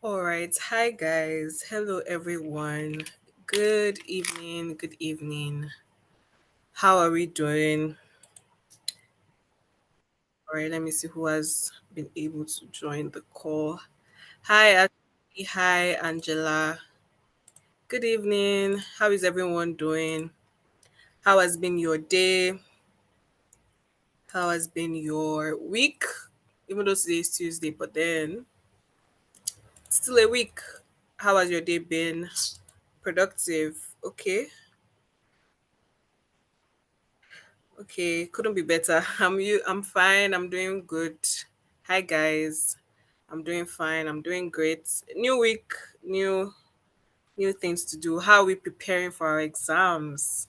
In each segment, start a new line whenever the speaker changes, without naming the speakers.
All right. Hi, guys. Hello, everyone. Good evening. Good evening. How are we doing? All right. Let me see who has been able to join the call. Hi, Ashley. Hi, Angela. Good evening. How is everyone doing? How has been your day? How has been your week? Even though today is Tuesday, but then it's still a week. How has your day been? Productive. Okay. Okay, couldn't be better. I'm fine. I'm doing good. Hi guys. I'm doing fine. I'm doing great. New week, new new things to do. How are we preparing for our exams?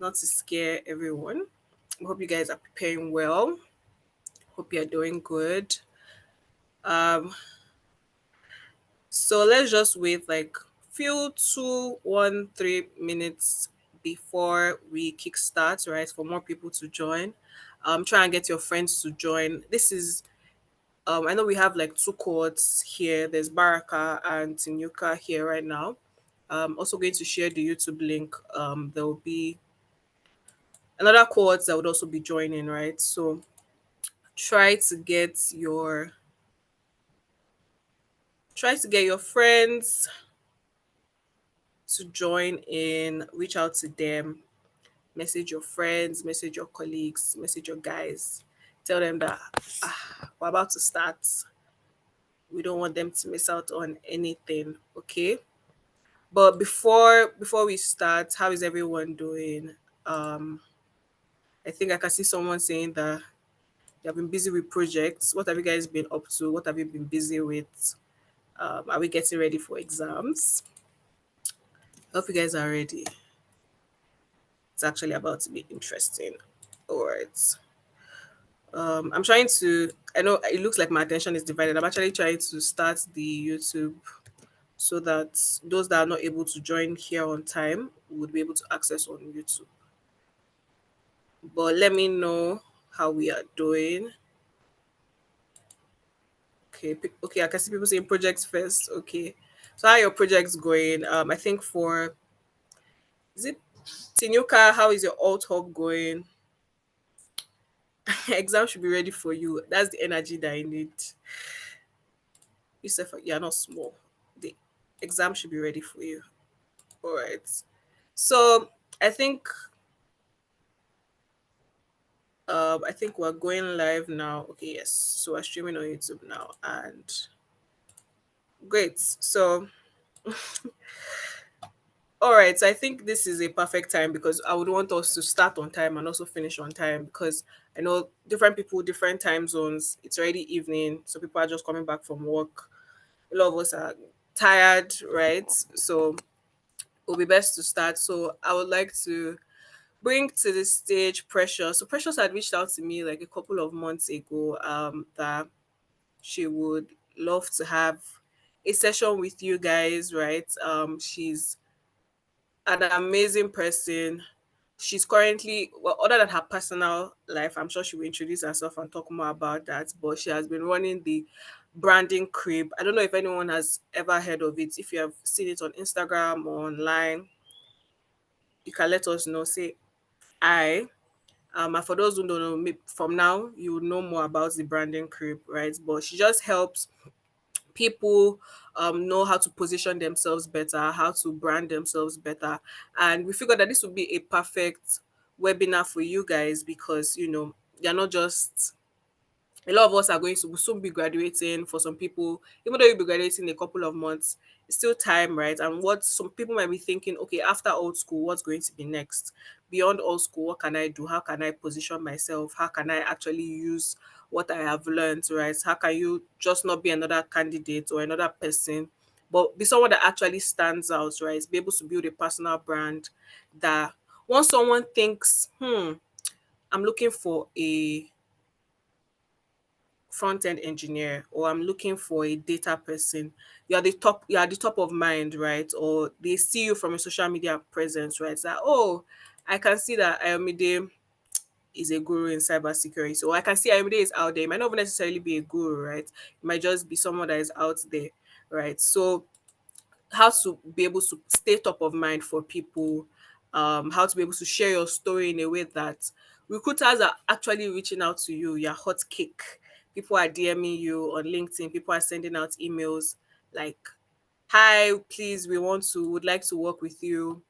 Not to scare everyone. I hope you guys are preparing well. Hope you're doing good. Um so let's just wait like few 2, 1, 3 minutes before we kickstart, right? For more people to join. Try and get your friends to join. This is I know we have like two cohorts here. There's Baraka and Tinyuka here right now. Also going to share the YouTube link. There will be another cohort that would also be joining, right? So try to get your friends to join in, reach out to them, message your friends, message your colleagues, message your guys. Tell them that we're about to start. We don't want them to miss out on anything, okay? But before we start, how is everyone doing? Um, I think I can see someone saying that you have been busy with projects. What have you guys been up to? What have you been busy with? Are we getting ready for exams? I hope you guys are ready. It's actually about to be interesting. All right. I'm trying to. I know it looks like my attention is divided. I'm actually trying to start the YouTube so that those that are not able to join here on time would be able to access on YouTube. But let me know how we are doing. Okay, okay, I can see people saying projects first. Okay, so how are your projects going? I think for is it Tinuka? How is your alt hub going? Exam should be ready for you. That's the energy that I need. You said you're not small. The exam should be ready for you. All right. So I think I think we're going live now. Okay, yes. So we're streaming on YouTube now, and great. So all right, so I think this is a perfect time because I would want us to start on time and also finish on time because I know different people, different time zones. It's already evening, so people are just coming back from work. A lot of us are tired, right? So it'll be best to start. So I would like to bring to the stage Precious. So Precious had reached out to me like a couple of months ago that she would love to have a session with you guys, right? She's an amazing person. She's currently, well, other than her personal life, I'm sure she will introduce herself and talk more about that. But she has been running the branding crib. I don't know if anyone has ever heard of it. If you have seen it on Instagram or online, you can let us know. Say I. And for those who don't know, from now you will know more about the branding crib, right? But she just helps people know how to position themselves better, how to brand themselves better. And we figured that this would be a perfect webinar for you guys because, you're not just a lot of us are going to will soon be graduating. For some people, even though you'll be graduating in a couple of months, it's still time, right? And what some people might be thinking, okay, after old school, what's going to be next? Beyond old school, what can I do? How can I position myself? How can I actually use what I have learned, right? How can you just not be another candidate or another person, but be someone that actually stands out, right? Be able to build a personal brand that once someone thinks, I'm looking for a front end engineer or I'm looking for a data person, you're at the top of mind, right? Or they see you from a social media presence, right? It's like, oh, I can see that Ayomide is a guru in cybersecurity. So I can see Ayomide is out there. It might not necessarily be a guru, right? It might just be someone that is out there. right? So how to be able to stay top of mind for people, how to be able to share your story in a way that recruiters are actually reaching out to you, your hot cake. People are DMing you on LinkedIn, people are sending out emails like, hi, please, would like to work with you.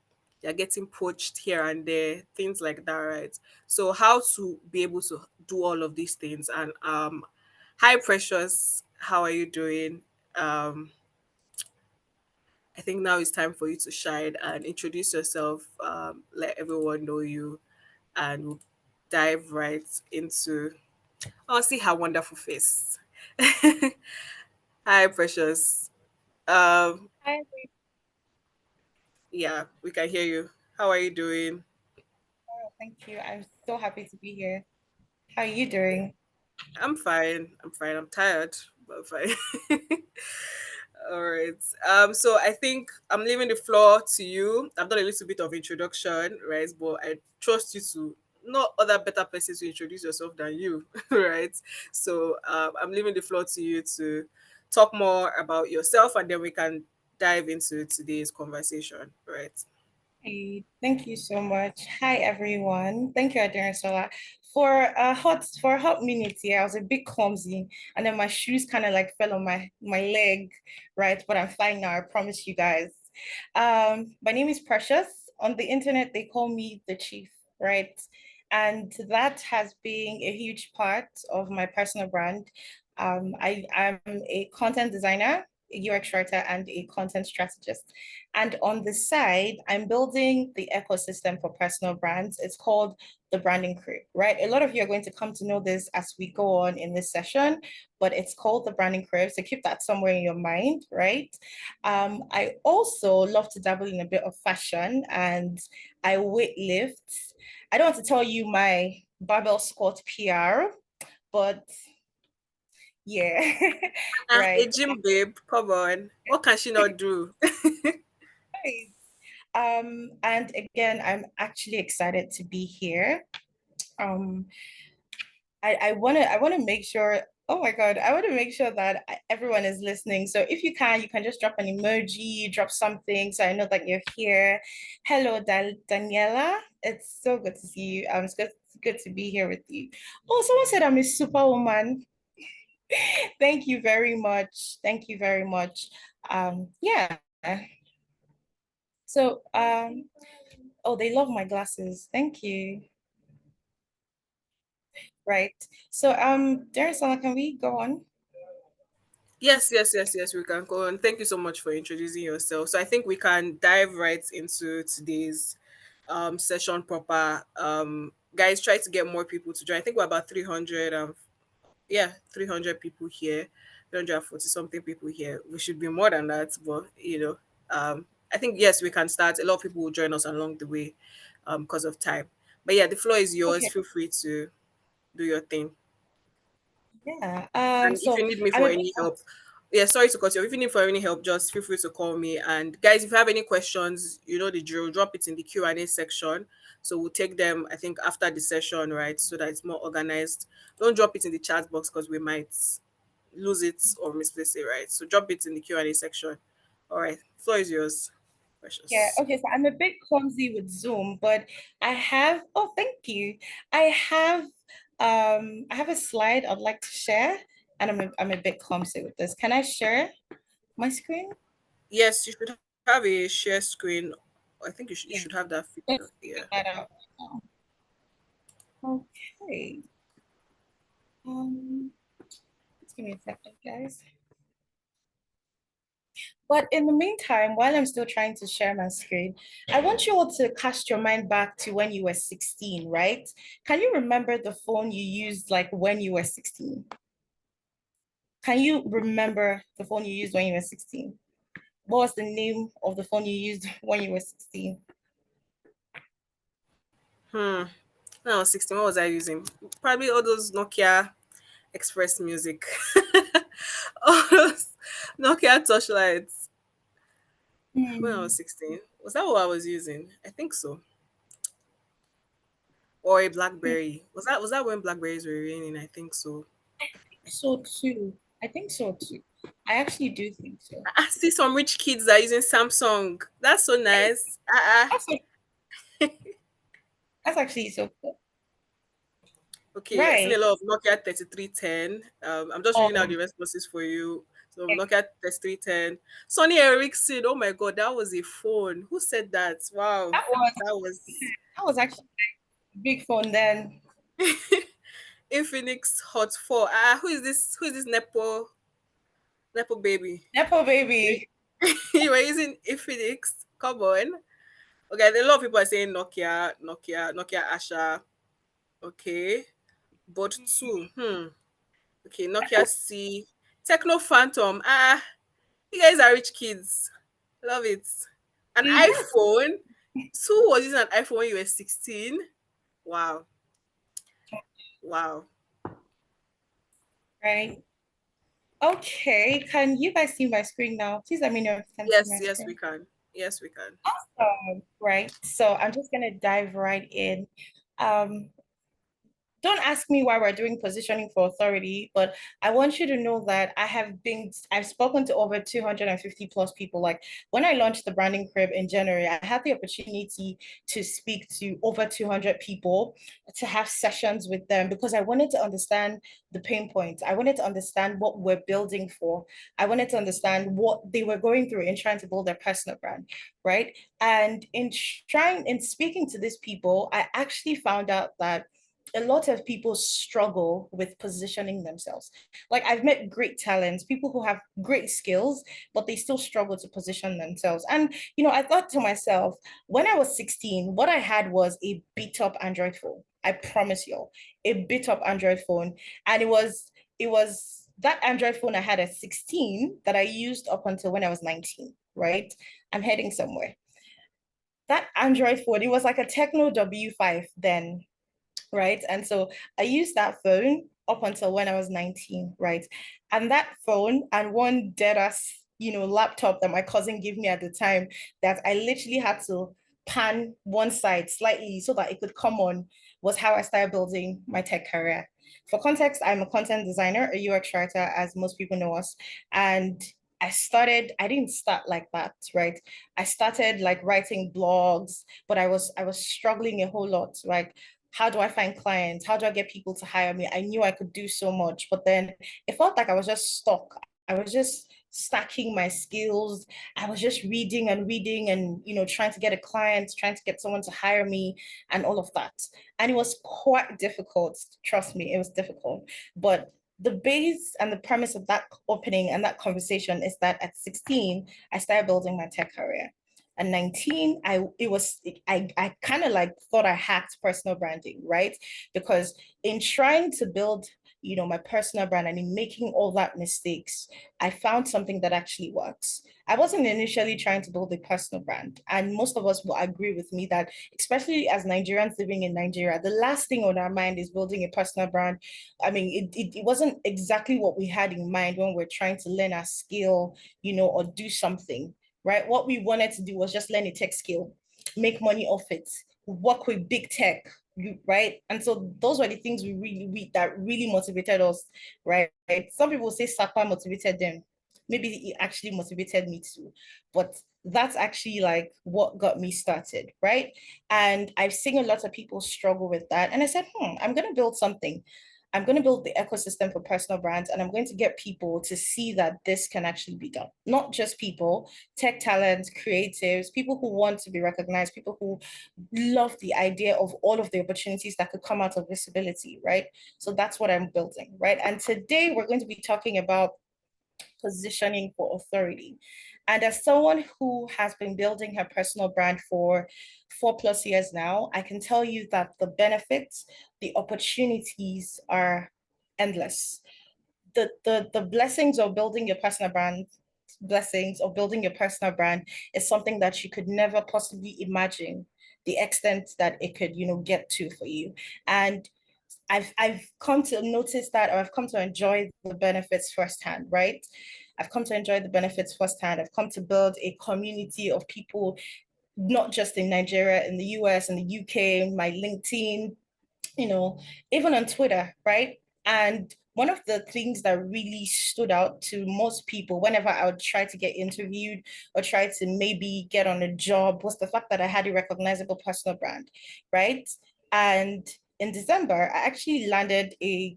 You're getting poached here and there, things like that, right? So how to be able to do all of these things. And hi Precious, how are you doing? I think now it's time for you to shine and introduce yourself, let everyone know you, and we'll dive right into. Oh, see her wonderful face. Hi, Precious. Um,
Hi,
yeah, we can hear you. How are you doing?
Rachel. Thank you. I'm so happy to be here. How are you doing?
I'm fine. I'm fine. I'm tired, but fine. All right. So I think I'm leaving the floor to you. I've done a little bit of introduction, right? But I trust you to not other better persons to introduce yourself than you, right? So I'm leaving the floor to you to talk more about yourself, and then we can dive into today's conversation, right?
Hey, thank you so much. Hi, everyone. Thank you, Adirasola. For a hot minute here, I was a bit clumsy, and then my shoes kind of like fell on my leg, right? But I'm fine now. I promise you guys. My name is Precious. On the internet, they call me the Chief, right? And that has been a huge part of my personal brand. I'm a content designer, a UX writer, and a content strategist. And on the side, I'm building the ecosystem for personal brands. It's called the branding crew, right? A lot of you are going to come to know this as we go on in this session, but it's called the branding crew. So keep that somewhere in your mind, right? I also love to dabble in a bit of fashion and I weight lift. I don't want to tell you my barbell squat PR, but yeah,
A
right.
gym babe, come on. What can she not do?
And again, I'm actually excited to be here. Um, I want to make sure. Oh my God, I want to make sure that everyone is listening. So if you can just drop an emoji, drop something, so I know that you're here. Hello, Daniela. It's so good to see you. It's good to be here with you. Oh, someone said I'm a superwoman. Thank you very much. Thank you very much. Yeah. So, oh, they love my glasses. Thank you. Right. So, Darren, can we go on?
Yes, yes, yes, yes, we can go on. Thank you so much for introducing yourself. So I think we can dive right into today's session proper. Guys, try to get more people to join. I think we're about 300 yeah, 300 people here. 340 something people here. We should be more than that, but I think yes, we can start. A lot of people will join us along the way because of time. But yeah, the floor is yours.
Okay.
Feel free to do your thing.
Yeah.
And if
So
you need me
I'm
for
a bit
any help, yeah, sorry to cut you off. If you need for any help, just feel free to call me. And guys, if you have any questions, you know the drill. Drop it in the Q&A section. So we'll take them. I think after the session, right, so that it's more organized. Don't drop it in the chat box because we might lose it or misplace it. Right. So drop it in the Q&A section. All right. Floor is yours,
yeah,
precious.
okay, so I'm a bit clumsy with Zoom, but thank you. I have a slide I'd like to share, and I'm a bit clumsy with this. Can I share my screen?
Yes, you should have a share screen. I think you
Yeah.
should have that feature.
Let's
Yeah.
figure that out. Okay. Um, just give me a second, guys. But in the meantime, while I'm still trying to share my screen, I want you all to cast your mind back to when you were 16, right? Can you remember the phone you used like when you were 16? Can you remember the phone you used when you were 16? What was the name of the phone you used when you were 16?
Hmm. When I was 16, what was I using? Probably all those Nokia Express Music. All those Nokia touchlights. When I was
Hmm.
16. Was that what I was using? I think so. Or a
Hmm.
Blackberry. Was that when Blackberries were raining? I think so.
So too. I think so too. I actually do think so.
I see some rich kids that are using Samsung. That's so
Hey,
nice.
that's like, that's actually so cool.
Okay, I've seen a
Right.
lot of Nokia 3310. I'm just reading out the
Um,
responses for you. So Nokia 3310. Sony Ericsson. Oh my god, that was a phone. Who said that? Wow.
that was
That was
that was actually a big fun then.
Infinix Hot 4. Who is this? Who is this Nepo baby?
Nepo baby.
You were using Infinix. Come on. Okay, a lot of people are saying Nokia Asha. Okay. But two. Okay, Nokia C. Techno Phantom. You guys are rich kids. Love it. An
Mhm.
iPhone. Who was using an iPhone when you were 16? Wow. Wow.
Right. Okay. Can you guys see my screen now? Please let me know if you can see
Yes,
my
yes, we
screen.
can. Yes, we can.
Right. So I'm just gonna dive right in. Um, don't ask me why we're doing positioning for authority, but I want you to know that I've spoken to over 250 plus people. Like when I launched the branding crib in January, I had the opportunity to speak to over 200 people, to have sessions with them because I wanted to understand the pain points. I wanted to understand what we're building for. I wanted to understand what they were going through in trying to build their personal brand, right? And in speaking to these people, I actually found out that a lot of people struggle with positioning themselves. Like I've met great talents, people who have great skills, but they still struggle to position themselves. And I thought to myself, when I was 16, what I had was a beat up Android phone. I promise you, a beat up Android phone. And it was that Android phone I had at 16 that I used up until when I was 19, right? I'm heading somewhere. That Android phone, it was like a Techno W5 then, right? And so I used that phone up until when I was 19, right? And that phone and one dead ass, laptop that my cousin gave me at the time that I literally had to pan one side slightly so that it could come on was how I started building my tech career. For context, I'm a content designer, a UX writer, as most people know us. And I didn't start like that, right? I started like writing blogs, but I was struggling a whole lot. Like how do I find clients? How do I get people to hire me? I knew I could do so much, but then it felt like I was just stuck. I was just stacking my skills. I was just reading and reading and, trying to get a client, trying to get someone to hire me and all of that. And it was quite difficult. Trust me, it was difficult. But the base and the premise of that opening and that conversation is that at 16, I started building my tech career. At 19, I kind of like thought I hacked personal branding, right? Because in trying to build, my personal brand and in making all that mistakes, I found something that actually works. I wasn't initially trying to build a personal brand. And most of us will agree with me that, especially as Nigerians living in Nigeria, the last thing on our mind is building a personal brand. I mean, it wasn't exactly what we had in mind when we're trying to learn our skill, or do something, right? What we wanted to do was just learn a tech skill, make money off it, work with big tech, right? And so those were the things that really motivated us, right? Some people say Sapa motivated them. Maybe it actually motivated me too, but that's actually like what got me started, right? And I've seen a lot of people struggle with that, and I said, I'm gonna build something. I'm going to build the ecosystem for personal brands, and I'm going to get people to see that this can actually be done. Not just people, tech talents, creatives, people who want to be recognized, people who love the idea of all of the opportunities that could come out of visibility, right? So that's what I'm building, right? And today we're going to be talking about positioning for authority. And as someone who has been building her personal brand for 4+ years now, I can tell you that the benefits, the opportunities are endless. The blessings of building your personal brand, blessings of building your personal brand is something that you could never possibly imagine the extent that it could, get to for you. And I've come to notice that, or I've come to enjoy the benefits firsthand, right? I've come to enjoy the benefits firsthand. I've come to build a community of people, not just in Nigeria, in the US, in the UK, my LinkedIn, you know, even on Twitter, right? And one of the things that really stood out to most people whenever I would try to get interviewed or try to maybe get on a job was the fact that I had a recognizable personal brand, right? And in December, I actually landed a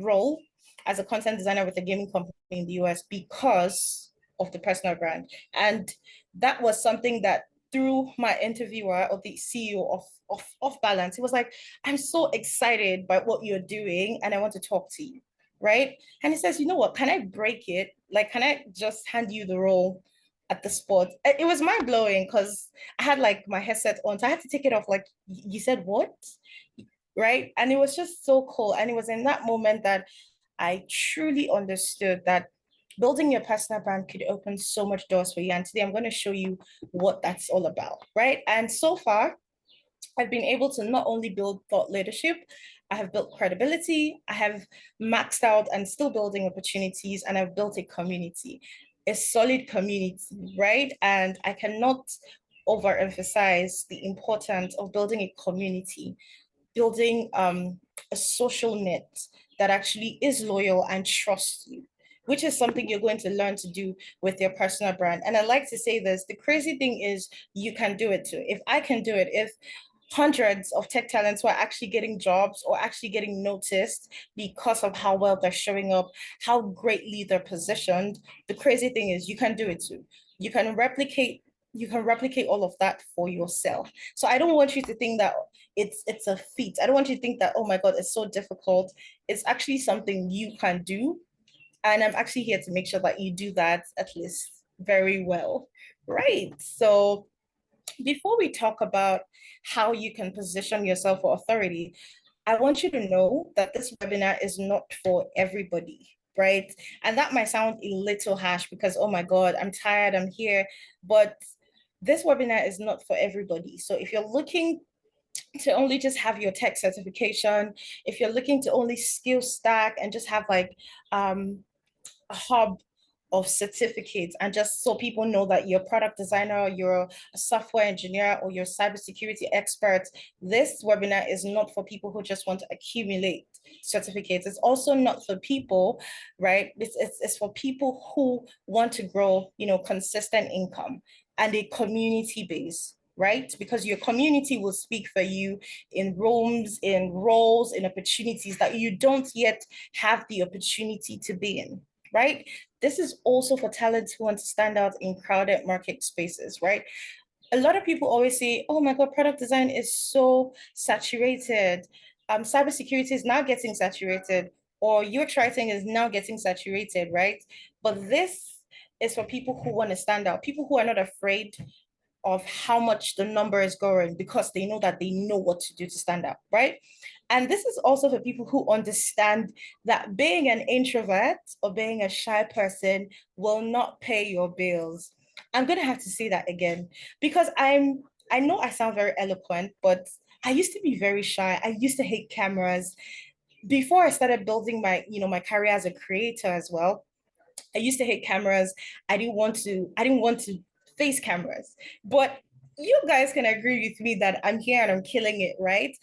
role as a content designer with a gaming company in the US because of the personal brand. And that was something that through my interviewer or the CEO of Balance, he was like, I'm so excited by what you're doing and I want to talk to you. Right. And he says, you know what? Can I break it? Like, can I just hand you the role at the spot? It was mind blowing because I had like my headset on. So I had to take it off. Like, you said what? Right. And it was just so cool. And it was in that moment that I truly understood that building your personal brand could open so much doors for you. And today I'm going to show you what that's all about. Right. And so far, I've been able to not only build thought leadership, I have built credibility, I have maxed out and still building opportunities, and I've built a community, a solid community, right? And I cannot overemphasize the importance of building a community, building a social net that actually is loyal and trusts you, which is something you're going to learn to do with your personal brand. And I like to say this, the crazy thing is you can do it too. If I can do it, if hundreds of tech talents who are actually getting jobs or actually getting noticed because of how well they're showing up, how greatly they're positioned. The crazy thing is you can do it too. You can replicate you can replicate all of that for yourself. So I don't want you to think that it's a feat. I don't want you to think that, oh my God, it's so difficult. It's actually something you can do. And I'm actually here to make sure that you do that at least very well. Right. So before we talk about how you can position yourself for authority, I want you to know that this webinar is not for everybody, right? And that might sound a little harsh because, oh my God, I'm tired, I'm here. But this webinar is not for everybody. So if you're looking to only just have your tech certification, if you're looking to only skill stack and just have like a hub of certificates and just so people know that you're a product designer, you're a software engineer, or you're a cybersecurity expert. This webinar is not for people who just want to accumulate certificates. It's also not for people, right? It's for people who want to grow, consistent income and a community base, right? Because your community will speak for you in rooms, in roles, in opportunities that you don't yet have the opportunity to be in, right? This is also for talents who want to stand out in crowded market spaces, right? A lot of people always say, oh my God, product design is so saturated. Cybersecurity is now getting saturated, or UX writing is now getting saturated, right? But this is for people who want to stand out, people who are not afraid of how much the number is growing because they know that they know what to do to stand out, right? And this is also for people who understand that being an introvert or being a shy person will not pay your bills. I'm going to have to say that again because I know I sound very eloquent, but I used to be very shy. I used to hate cameras before I started building my career as a creator as well. I used to hate cameras. I didn't want to face cameras. But you guys can agree with me that I'm here and I'm killing it, right?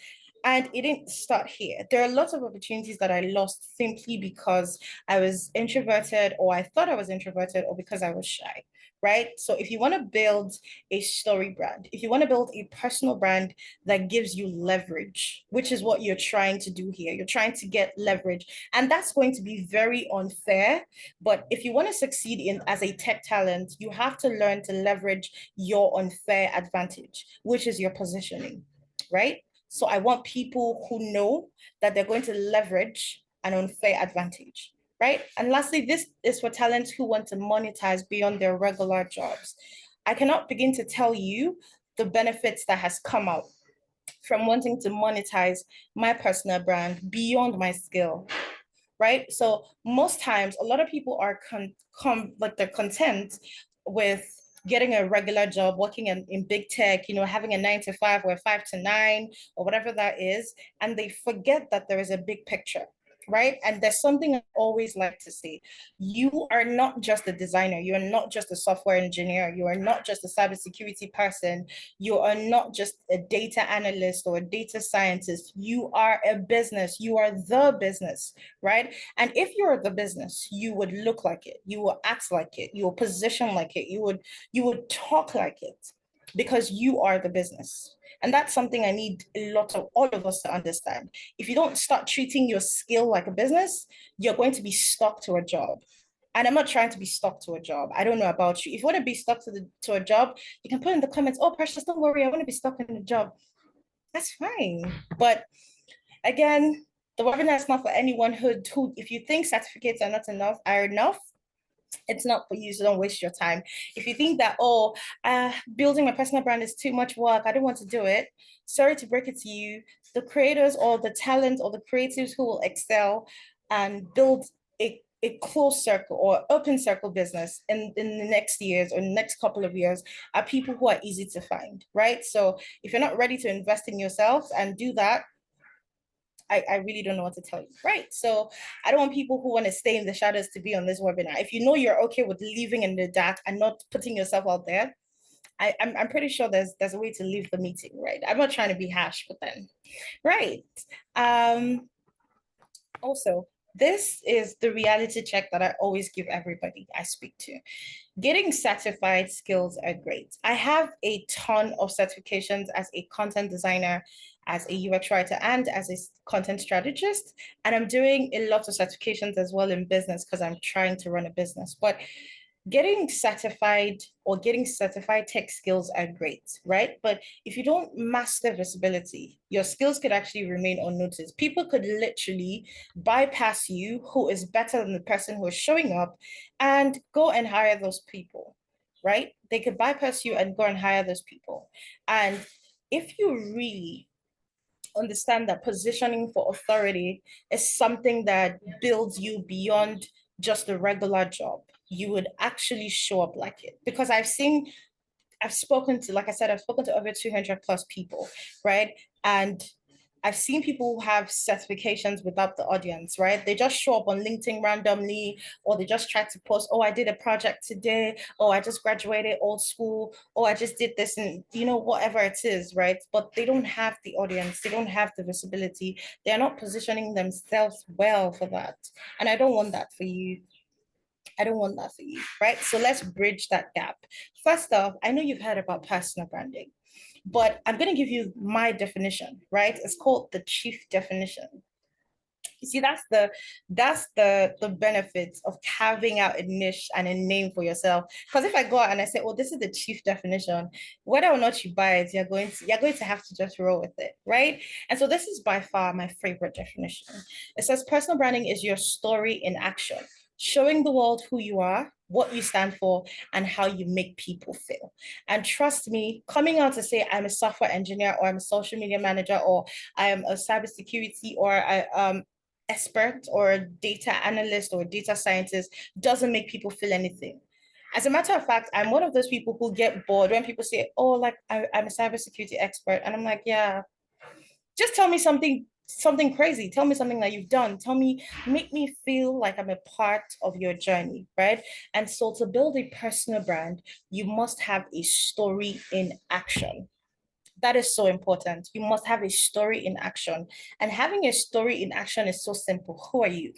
And it didn't start here. There are lots of opportunities that I lost simply because I was introverted or I thought I was introverted or because I was shy, right? So if you want to build a story brand, if you want to build a personal brand that gives you leverage, which is what you're trying to do here, you're trying to get leverage. And that's going to be very unfair, but if you want to succeed in as a tech talent, you have to learn to leverage your unfair advantage, which is your positioning, right? So I want people who know that they're going to leverage an unfair advantage, right? And lastly, this is for talents who want to monetize beyond their regular jobs. I cannot begin to tell you the benefits that has come out from wanting to monetize my personal brand beyond my skill, right? So most times, a lot of people are like they're content with getting a regular job, working in big tech, having a 9 to 5 or a 5 to 9 or whatever that is, and they forget that there is a big picture. right? And there's something I always like to say. You are not just a designer. You are not just a software engineer. You are not just a cybersecurity person. You are not just a data analyst or a data scientist. You are a business. You are the business, right? And if you're the business, you would look like it. You will act like it. You will position like it. You would talk like it because you are the business. And that's something I need a lot of all of us to understand. If you don't start treating your skill like a business, you're going to be stuck to a job. And I'm not trying to be stuck to a job. I don't know about you. If you want to be stuck to a job, you can put in the comments, oh, Precious, don't worry, I want to be stuck in a job. That's fine. But again, the webinar is not for anyone who if you think certificates are enough, it's not for you, so don't waste your time. If you think that, oh, building my personal brand is too much work, I don't want to do it, sorry to break it to you, the creators or the talent or the creatives who will excel and build a closed circle or open circle business in the next years or next couple of years are people who are easy to find, right? So if you're not ready to invest in yourself and do that, I really don't know what to tell you. Right. So I don't want people who want to stay in the shadows to be on this webinar. If you know you're okay with living in the dark and not putting yourself out there, I'm pretty sure there's a way to leave the meeting, right? I'm not trying to be harsh, but then right. Also, this is the reality check that I always give everybody I speak to. Getting certified skills are great. I have a ton of certifications as a content designer, as a UX writer, and as a content strategist. And I'm doing a lot of certifications as well in business because I'm trying to run a business. But getting certified tech skills are great, right? But if you don't master visibility, your skills could actually remain unnoticed. People could literally bypass you, who is better than the person who is showing up, and go and hire those people, right? They could bypass you and go and hire those people. And if you really understand that positioning for authority is something that builds you beyond just a regular job, you would actually show up like it. Because I've spoken to, like I said, I've spoken to over 200 plus people, right? And I've seen people who have certifications without the audience, right? They just show up on LinkedIn randomly, or they just try to post, oh, I did a project today. Oh, I just graduated old school. Oh, I just did this, and whatever it is, right? But they don't have the audience. They don't have the visibility. They're not positioning themselves well for that. And I don't want that for you. I don't want that for you, right? So let's bridge that gap. First off, I know you've heard about personal branding, but I'm going to give you my definition, right? It's called the chief definition. You see, that's the benefits of carving out a niche and a name for yourself. Because if I go out and I say, "Oh, this is the chief definition," whether or not you buy it, you're going to have to just roll with it, right? And so this is by far my favorite definition. It says personal branding is your story in action, showing the world who you are, what you stand for, and how you make people feel. And trust me, coming out to say I'm a software engineer or I'm a social media manager or I am a cybersecurity or I expert or a data analyst or a data scientist doesn't make people feel anything. As a matter of fact, I'm one of those people who get bored when people say, oh, like I'm a cybersecurity expert. And I'm like, yeah, just tell me something crazy. Tell me something that you've done. Make me feel like I'm a part of your journey, right? And so to build a personal brand, you must have a story in action. That is so important. You must have a story in action. And having a story in action is so simple. Who are you?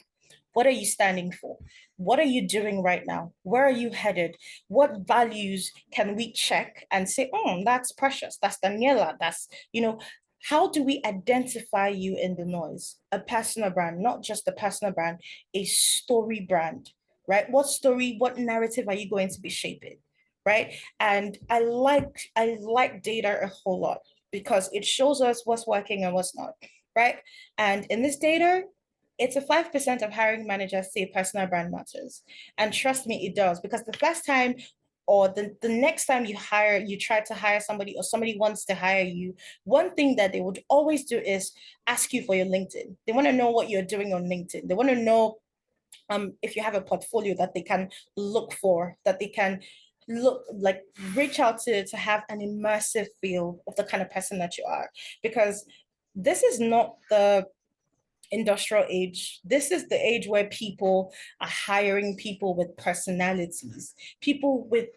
What are you standing for? What are you doing right now? Where are you headed? What values can we check and say, oh, that's Precious, that's Daniela, how do we identify you in the noise? A personal brand, not just a personal brand, a story brand, right? What story, what narrative are you going to be shaping? Right. And I like data a whole lot because it shows us what's working and what's not. Right. And in this data, it's a 5% of hiring managers say personal brand matters. And trust me, it does, because the first time or the next time you try to hire somebody or somebody wants to hire you, one thing that they would always do is ask you for your LinkedIn. They want to know what you're doing on LinkedIn. They want to know if you have a portfolio that they can look for, that they can look like reach out to have an immersive feel of the kind of person that you are. Because this is not industrial age. This is the age where people are hiring people with personalities, people with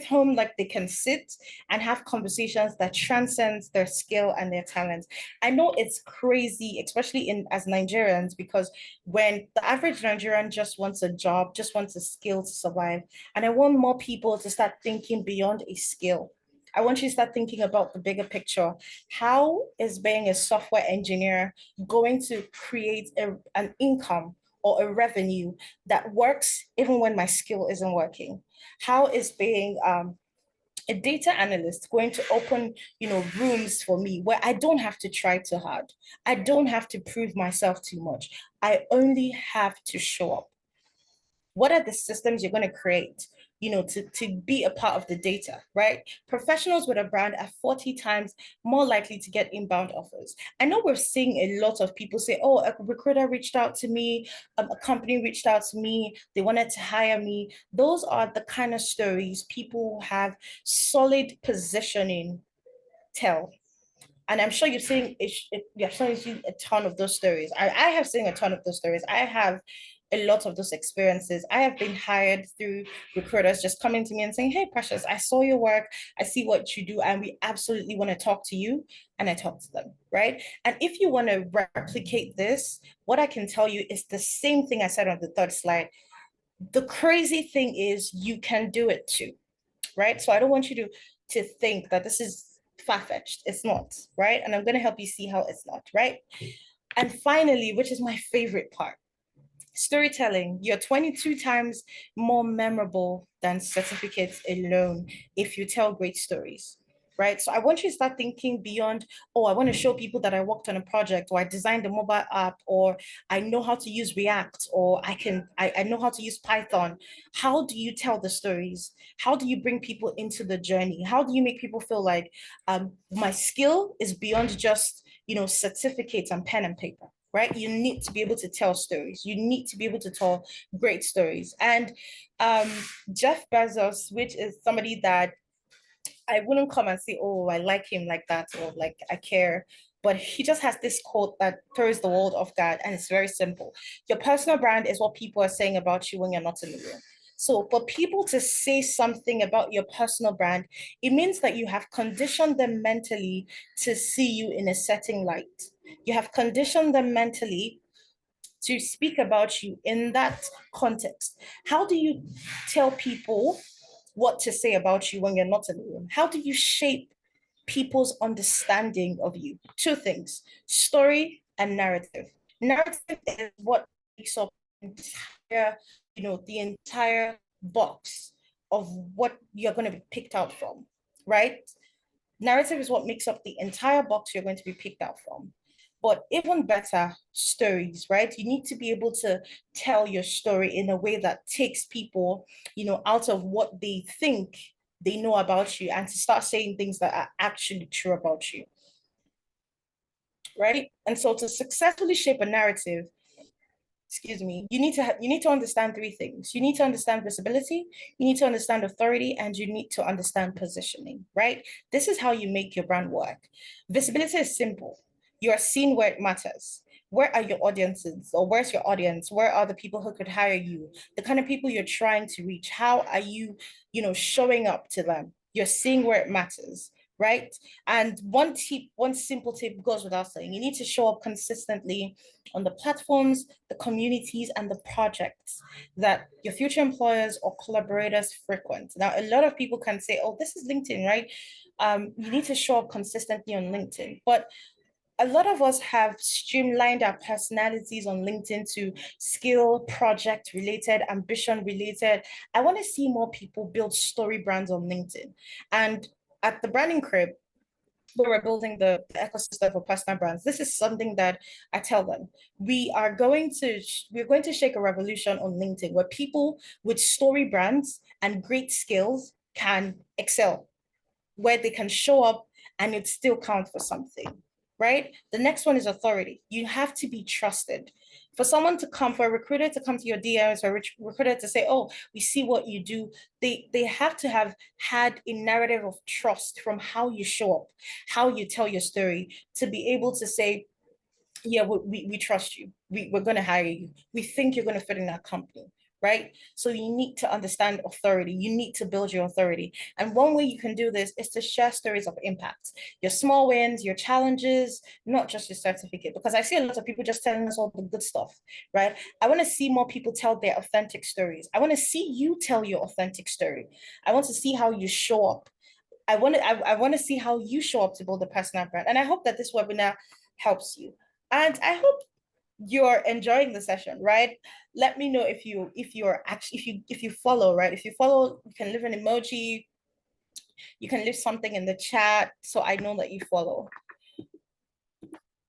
whom like they can sit and have conversations that transcends their skill and their talent. I know it's crazy, especially in as Nigerians, because when the average Nigerian just wants a job, just wants a skill to survive, and I want more people to start thinking beyond a skill. I want you to start thinking about the bigger picture. How is being a software engineer going to create an income or a revenue that works even when my skill isn't working? How is being a data analyst going to open, rooms for me where I don't have to try too hard? I don't have to prove myself too much. I only have to show up. What are the systems you're going to create, to be a part of the data, right? Professionals with a brand are 40 times more likely to get inbound offers. I know we're seeing a lot of people say, oh, a recruiter reached out to me, a company reached out to me, they wanted to hire me. Those are the kind of stories people who have solid positioning tell. And I'm sure you've seen a ton of those stories. I have seen a ton of those stories. I have a lot of those experiences. I have been hired through recruiters just coming to me and saying, hey, Precious, I saw your work. I see what you do, and we absolutely want to talk to you. And I talk to them, right? And if you want to replicate this, what I can tell you is the same thing I said on the third slide. The crazy thing is you can do it too, right? So I don't want you to think that this is far-fetched. It's not, right? And I'm going to help you see how it's not, right? And finally, which is my favorite part, storytelling. You're 22 times more memorable than certificates alone if you tell great stories. Right. So I want you to start thinking beyond, oh, I want to show people that I worked on a project, or I designed a mobile app, or I know how to use React, or I know how to use Python. How do you tell the stories? How do you bring people into the journey? How do you make people feel like my skill is beyond just, certificates and pen and paper? Right? You need to be able to tell stories. You need to be able to tell great stories. And um, Jeff Bezos, which is somebody that I wouldn't come and say, oh, I like him like that, or like I care. But he just has this quote that throws the world off guard. And it's very simple. Your personal brand is what people are saying about you when you're not in the room. So for people to say something about your personal brand, it means that you have conditioned them mentally to see you in a setting light. You have conditioned them mentally to speak about you in that context. How do you tell people what to say about you when you're not in the room? How do you shape people's understanding of you? Two things: story and narrative. Narrative is what makes up entire, the entire box of what you're going to be picked out from, right? Narrative is what makes up the entire box you're going to be picked out from. But even better, stories, right? You need to be able to tell your story in a way that takes people, out of what they think they know about you, and to start saying things that are actually true about you, right? And so to successfully shape a narrative, excuse me, you need to understand three things. You need to understand visibility, you need to understand authority, and you need to understand positioning, right? This is how you make your brand work. Visibility is simple. You are seen where it matters. Where are your audiences, or where's your audience? Where are the people who could hire you? The kind of people you're trying to reach. How are you, showing up to them? You're seeing where it matters, right? And one simple tip goes without saying, you need to show up consistently on the platforms, the communities, and the projects that your future employers or collaborators frequent. Now, a lot of people can say, oh, this is LinkedIn, right? You need to show up consistently on LinkedIn. But a lot of us have streamlined our personalities on LinkedIn to skill, project related, ambition related. I want to see more people build story brands on LinkedIn. And at the Branding Crib, where we're building the ecosystem for personal brands, this is something that I tell them. We're going to shake a revolution on LinkedIn where people with story brands and great skills can excel, where they can show up and it still count for something, right? The next one is authority. You have to be trusted. For someone to come, for a recruiter to come to your DMs, for a recruiter to say, oh, we see what you do, they have to have had a narrative of trust from how you show up, how you tell your story, to be able to say, yeah, we trust you. We're going to hire you. We think you're going to fit in our company, right? So you need to understand authority. You need to build your authority. And one way you can do this is to share stories of impact, your small wins, your challenges, not just your certificate. Because I see a lot of people just telling us all the good stuff, right? I want to see more people tell their authentic stories. I want to see you tell your authentic story. I want to see how you show up. I want to see how you show up to build a personal brand. And I hope that this webinar helps you. And I hope you're enjoying the session, right? Let me know if you're actually if you follow, right? If you follow, you can leave an emoji, you can leave something in the chat so I know that you follow.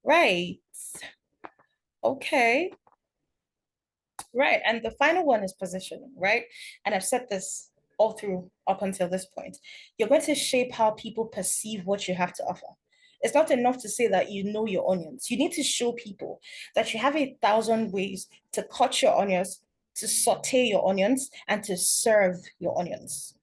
Right. Okay. Right. And the final one is positioning, right? And I've said this all through up until this point. You're going to shape how people perceive what you have to offer. It's not enough to say that you know your onions. You need to show people that you have 1,000 ways to cut your onions, to saute your onions, and to serve your onions.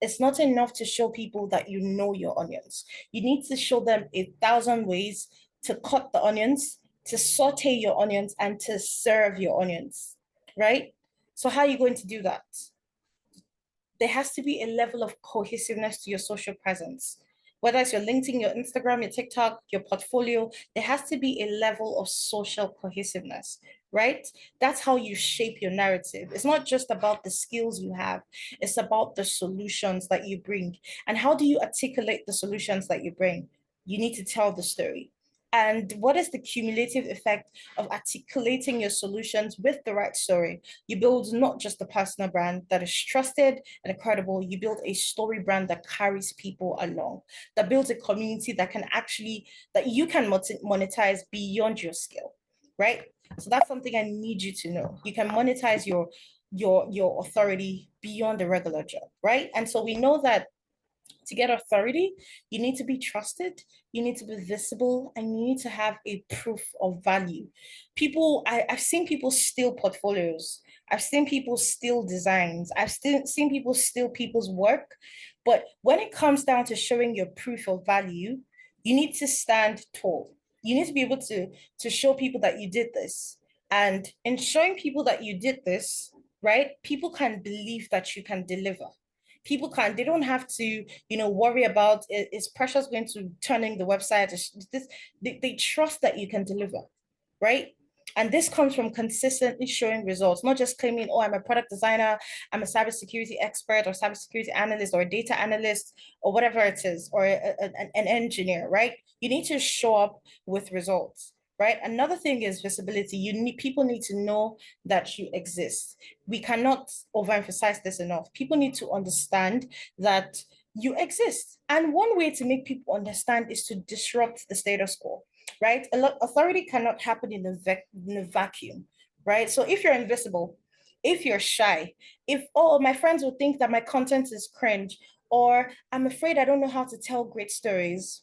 It's not enough to show people that you know your onions. You need to show them 1,000 ways to cut the onions, to saute your onions, and to serve your onions, right? So, how are you going to do that? There has to be a level of cohesiveness to your social presence. Whether it's your LinkedIn, your Instagram, your TikTok, your portfolio, there has to be a level of social cohesiveness, right? That's how you shape your narrative. It's not just about the skills you have, it's about the solutions that you bring. And how do you articulate the solutions that you bring? You need to tell the story. And what is the cumulative effect of articulating your solutions with the right story? You build not just a personal brand that is trusted and credible, you build a story brand that carries people along, that builds a community that can actually, that you can monetize beyond your skill, right? So that's something I need you to know. You can monetize your authority beyond the regular job, right? And so we know that to get authority, you need to be trusted, you need to be visible, and you need to have a proof of value. I've seen people steal portfolios. I've seen people steal designs. I've still seen people steal people's work. But when it comes down to showing your proof of value, you need to stand tall. You need to be able to show people that you did this. And in showing people that you did this, right, people can believe that you can deliver. People can't, they don't have to, worry about is Precious going to turning the website, this, they trust that you can deliver, right? And this comes from consistently showing results, not just claiming, oh, I'm a product designer, I'm a cybersecurity expert or cybersecurity analyst or a data analyst or whatever it is, or an engineer, right? You need to show up with results, right? Another thing is visibility. People need to know that you exist. We cannot overemphasize this enough. People need to understand that you exist. And one way to make people understand is to disrupt the status quo, right? A lot authority cannot happen in a vacuum, right? So if you're invisible, if you're shy, if oh my friends will think that my content is cringe, or I'm afraid I don't know how to tell great stories,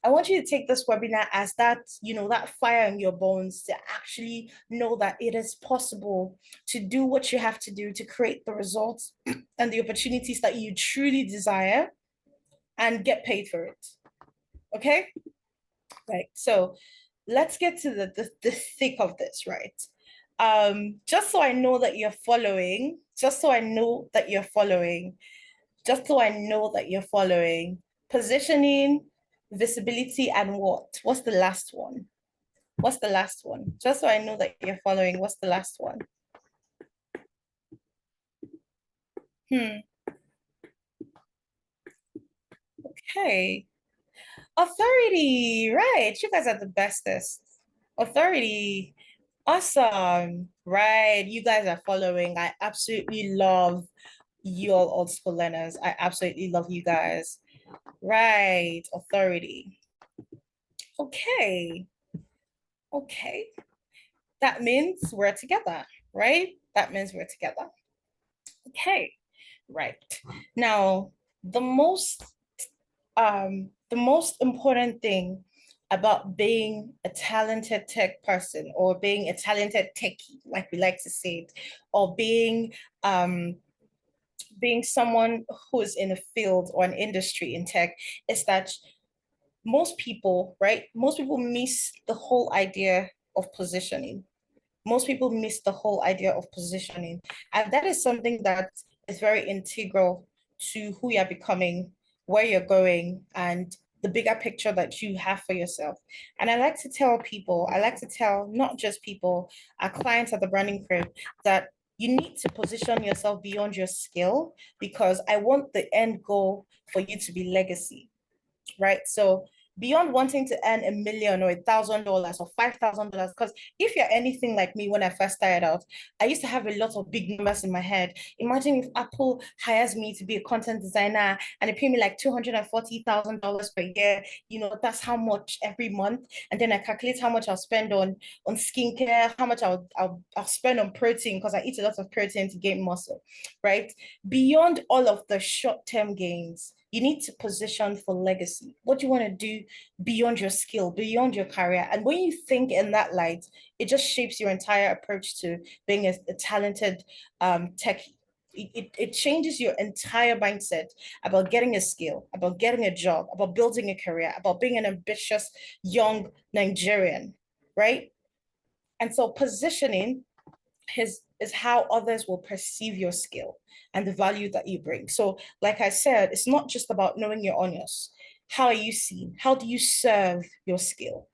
I want you to take this webinar as that, that fire in your bones to actually know that it is possible to do what you have to do to create the results and the opportunities that you truly desire and get paid for it. Okay? Right. So let's get to the thick of this, right? Just so I know that you're following, just so I know that you're following, just so I know that you're following. Positioning, visibility, and what? What's the last one? What's the last one? Just so I know that you're following, what's the last one? Hmm. Okay. Authority, right. You guys are the bestest. Authority. Awesome. Right. You guys are following. I absolutely love you all old school learners. I absolutely love you guys. Right. Authority. Okay. Okay. That means we're together, right? That means we're together. Okay. Right. Now, the most the most important thing about being a talented tech person, or being a talented techie, like we like to say it, or um being someone who's in a field or an industry in tech, is that most people, right? Most people miss the whole idea of positioning. Most people miss the whole idea of positioning. And that is something that is very integral to who you're becoming, where you're going, and the bigger picture that you have for yourself. And I like to tell people, I like to tell not just people, our clients at the branding crib, that you need to position yourself beyond your skill because I want the end goal for you to be legacy, right? So beyond wanting to earn 1 million or $1,000 or $5,000, because if you're anything like me when I first started out, I used to have a lot of big numbers in my head. Imagine if Apple hires me to be a content designer and they pay me like $240,000 per year. You know, that's how much every month. And then I calculate how much I'll spend on skincare, how much I'll spend on protein because I eat a lot of protein to gain muscle, right? Beyond all of the short-term gains, you need to position for legacy. What do you want to do beyond your skill, beyond your career? And when you think in that light, it just shapes your entire approach to being a talented tech. It changes your entire mindset about getting a skill, about getting a job, about building a career, about being an ambitious young Nigerian, right? And so positioning is how others will perceive your skill and the value that you bring. So, like I said, it's not just about knowing your honors. How are you seen? How do you serve your skill?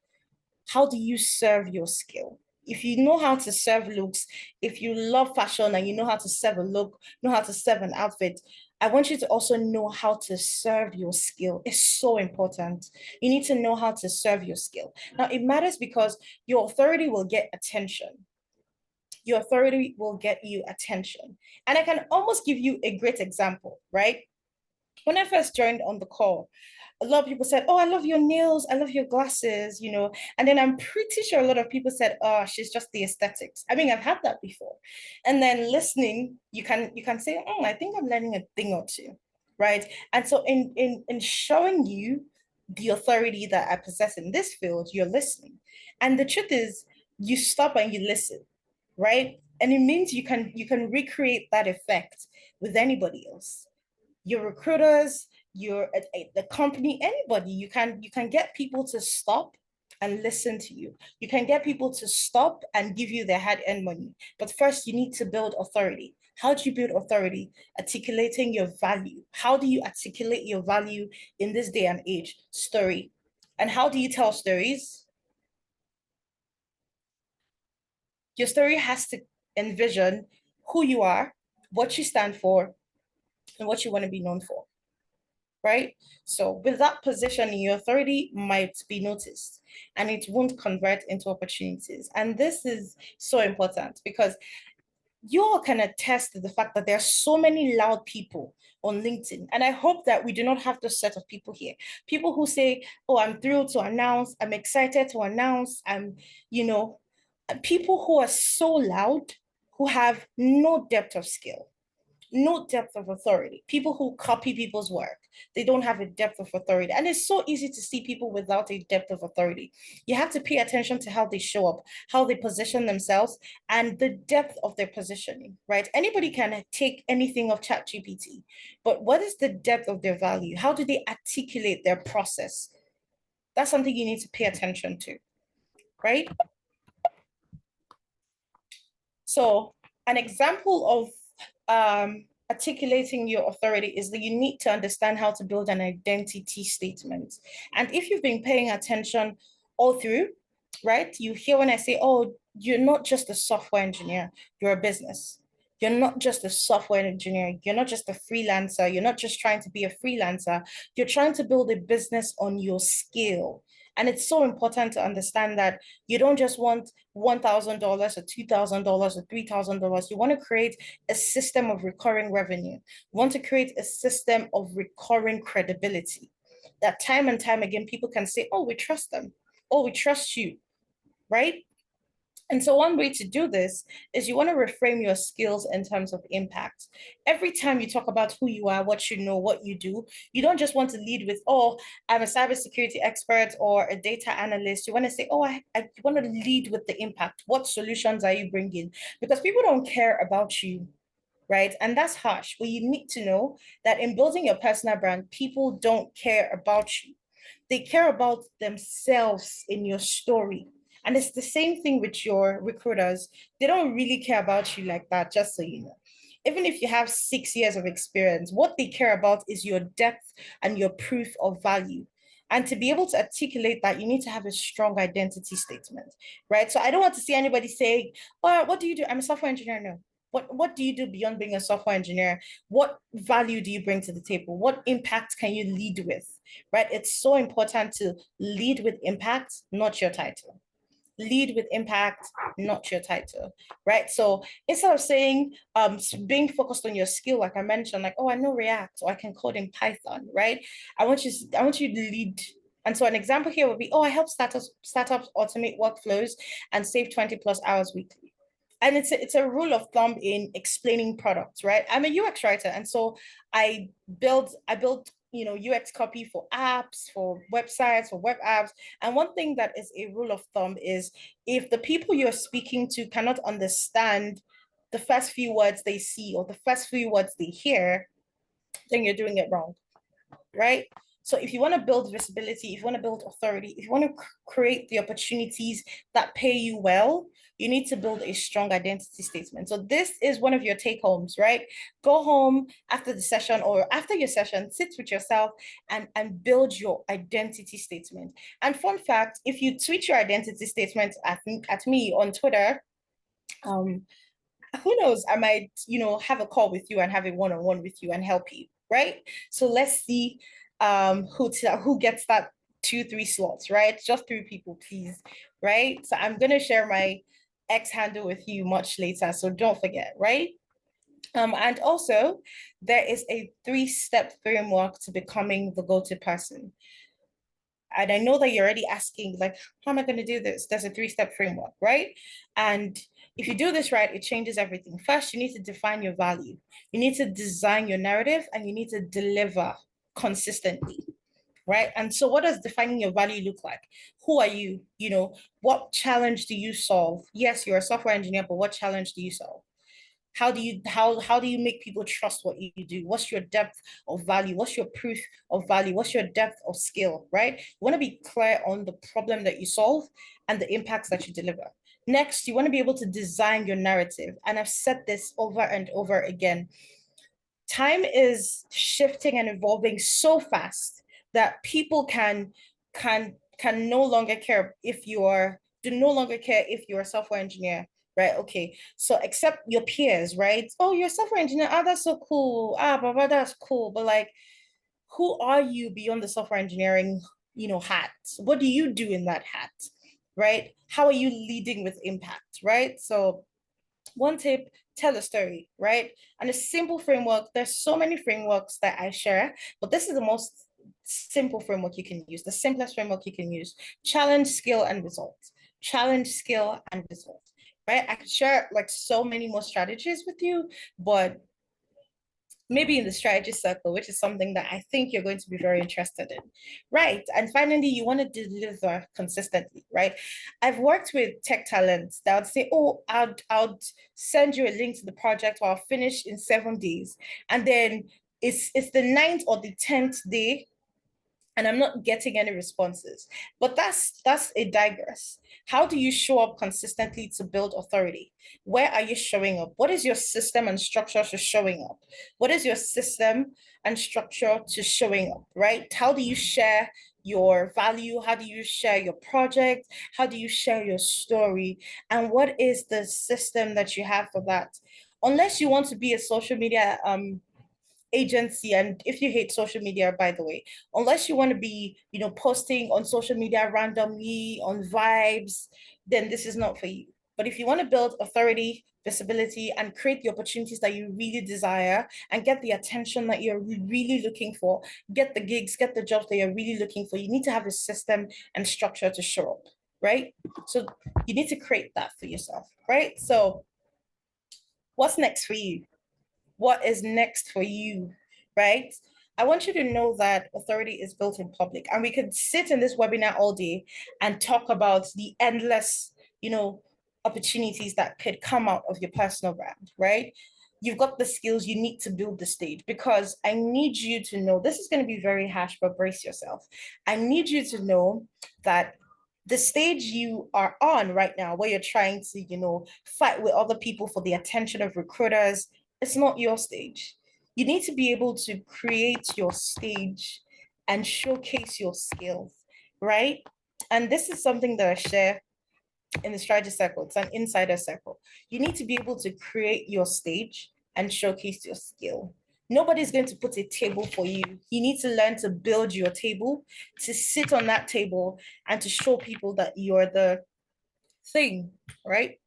How do you serve your skill? If you know how to serve looks, if you love fashion and you know how to serve a look, know how to serve an outfit, I want you to also know how to serve your skill. It's so important. You need to know how to serve your skill. Now, it matters because your authority will get attention. Your authority will get you attention. And I can almost give you a great example, right? When I first joined on the call, a lot of people said, "Oh, I love your nails, I love your glasses," you know. And then I'm pretty sure a lot of people said, "Oh, she's just the aesthetics." I mean, I've had that before. And then listening, you can say, I think I'm learning a thing or two, right? And so in showing you the authority that I possess in this field, you're listening. And the truth is, you stop and you listen, right? And it means you can recreate that effect with anybody else, your recruiters, the company, anybody. You can get people to stop and listen to you. You can get people to stop and give you their hard-earned money. But first, you need to build authority. How do you build authority? Articulating your value. How do you articulate your value in this day and age? Story. And how do you tell stories? Your story has to envision who you are, what you stand for, and what you want to be known for, right? So with that positioning, your authority might be noticed and it won't convert into opportunities. And this is so important because you all can attest to the fact that there are so many loud people on LinkedIn. And I hope that we do not have this set of people here. People who say, "Oh, I'm thrilled to announce, I'm excited to announce, you know, people who are so loud, who have no depth of skill, no depth of authority. People who copy people's work, they don't have a depth of authority. And it's so easy to see people without a depth of authority. You have to pay attention to how they show up, how they position themselves, and the depth of their positioning, right? Anybody can take anything of ChatGPT, but what is the depth of their value? How do they articulate their process? That's something you need to pay attention to, right? So, an example of articulating your authority is that you need to understand how to build an identity statement. And if you've been paying attention all through, right, you hear when I say, "Oh, you're not just a software engineer, you're a business." You're not just a software engineer. You're not just a freelancer. You're not just trying to be a freelancer. You're trying to build a business on your skill. And it's so important to understand that you don't just want $1,000 or $2,000 or $3,000. You want to create a system of recurring revenue. You want to create a system of recurring credibility that time and time again, people can say, "Oh, we trust them. Oh, we trust you," right? And so, one way to do this is you want to reframe your skills in terms of impact. Every time you talk about who you are, what you know, what you do, you don't just want to lead with, "Oh, I'm a cybersecurity expert or a data analyst." You want to say, "Oh, I want to lead with the impact. What solutions are you bringing?" Because people don't care about you, right? And that's harsh. But you need to know that in building your personal brand, people don't care about you. They care about themselves in your story. And it's the same thing with your recruiters. They don't really care about you like that, just so you know. Even if you have 6 years of experience, what they care about is your depth and your proof of value. And to be able to articulate that, you need to have a strong identity statement, right? So I don't want to see anybody say, "Oh, what do you do? I'm a software engineer." No. What do you do beyond being a software engineer? What value do you bring to the table? What impact can you lead with? Right? It's so important to lead with impact, not your title. Lead with impact, not your title, right? So instead of saying, being focused on your skill, like I mentioned, like, oh, I know React or I can code in Python, right? I want you to lead. And so an example here would be, oh, I help startups automate workflows and save 20 plus hours weekly. And it's a rule of thumb in explaining products, right? I'm a UX writer, and so I build UX copy for apps, for websites, for web apps. And one thing that is a rule of thumb is if the people you're speaking to cannot understand the first few words they see or the first few words they hear, then you're doing it wrong, right? So if you want to build visibility, if you want to build authority, if you want to create the opportunities that pay you well, you need to build a strong identity statement. So this is one of your take homes, right? Go home after the session or after your session, sit with yourself and build your identity statement. And fun fact, if you tweet your identity statement at me on Twitter, um, who knows, I might, have a call with you and have a one-on-one with you and help you, right? So let's see who gets that 2 3 slots, right? Just 3 people, please, right? So I'm gonna share my X handle with you much later, so don't forget, right? And also there is a 3-step framework to becoming the go-to person. And I know that you're already asking, like, how am I going to do this? There's a 3-step framework, right? And if you do this right, it changes everything. First, you need to define your value. You need to design your narrative and you need to deliver consistently, right? And so what does defining your value look like? Who are you? What challenge do you solve? Yes, you're a software engineer, but what challenge do you solve? How do you make people trust what you do? What's your depth of value? What's your proof of value? What's your depth of skill, right? You want to be clear on the problem that you solve and the impacts that you deliver. Next, you want to be able to design your narrative. And I've said this over and over again. Time is shifting and evolving so fast that people can no longer care if you are do no longer care if you're a software engineer, right? Okay, so accept your peers, right? Oh, you're a software engineer. Ah, that's so cool. Ah, blah, that's cool. But like, who are you beyond the software engineering, hat? What do you do in that hat, right? How are you leading with impact, right? So one tip, tell a story, right? And a simple framework, there's so many frameworks that I share, but this is the most simple framework you can use, the simplest framework you can use. Challenge, skill, and results. Challenge, skill, and results, right? I could share like so many more strategies with you, but maybe in the strategy circle, which is something that I think you're going to be very interested in. Right. And finally, you want to deliver consistently, right? I've worked with tech talents that would say, oh, I'll send you a link to the project or I'll finish in 7 days. And then it's the ninth or the 10th day and I'm not getting any responses. But that's a digress. How do you show up consistently to build authority? Where are you showing up? What is your system and structure to showing up? What is your system and structure to showing up, right? How do you share your value? How do you share your project? How do you share your story? And what is the system that you have for that? Unless you want to be a social media agency, and if you hate social media, by the way, unless you want to be posting on social media randomly on vibes, then this is not for you. But if you want to build authority, visibility, and create the opportunities that you really desire and get the attention that you're really looking for, get the gigs, get the jobs that you're really looking for, you need to have a system and structure to show up, right? So you need to create that for yourself, right? So what's next for you? What is next for you, right? I want you to know that authority is built in public. And we could sit in this webinar all day and talk about the endless, opportunities that could come out of your personal brand, right? you've got the skills, you need to build the stage, because I need you to know, this is going to be very harsh, but brace yourself. I need you to know that the stage you are on right now, where you're trying to, fight with other people for the attention of recruiters, it's not your stage. You need to be able to create your stage and showcase your skills, right? And this is something that I share in the strategy circle. It's an insider circle. You need to be able to create your stage and showcase your skill. Nobody's going to put a table for you. You need to learn to build your table, to sit on that table, and to show people that you're the thing, right?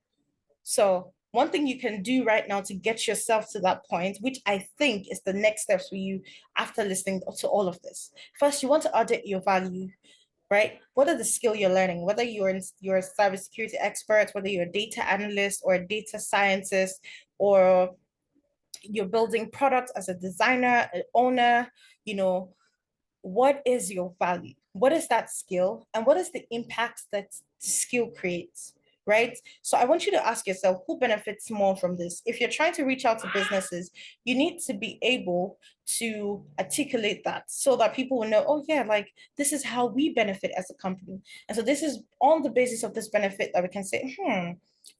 So, one thing you can do right now to get yourself to that point, which I think is the next steps for you after listening to all of this. First, you want to audit your value, right? What are the skill you're learning? Whether you're a cybersecurity expert, whether you're a data analyst or a data scientist, or you're building products as a designer, an owner, you know, what is your value? What is that skill? And what is the impact that skill creates? Right. So I want you to ask yourself, who benefits more from this? If you're trying to reach out to businesses, you need to be able to articulate that so that people will know, oh, yeah, like this is how we benefit as a company. And so this is on the basis of this benefit that we can say,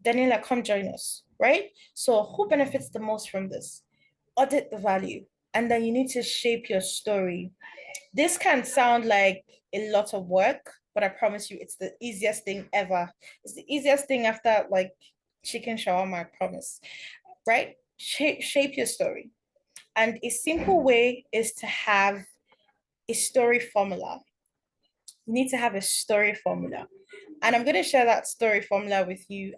Daniela, come join us. Right. So who benefits the most from this? Audit the value. And then you need to shape your story. This can sound like a lot of work, but I promise you, it's the easiest thing ever. It's the easiest thing after like chicken shawarma, I promise. Right? Shape your story. And a simple way is to have a story formula. You need to have a story formula. And I'm going to share that story formula with you,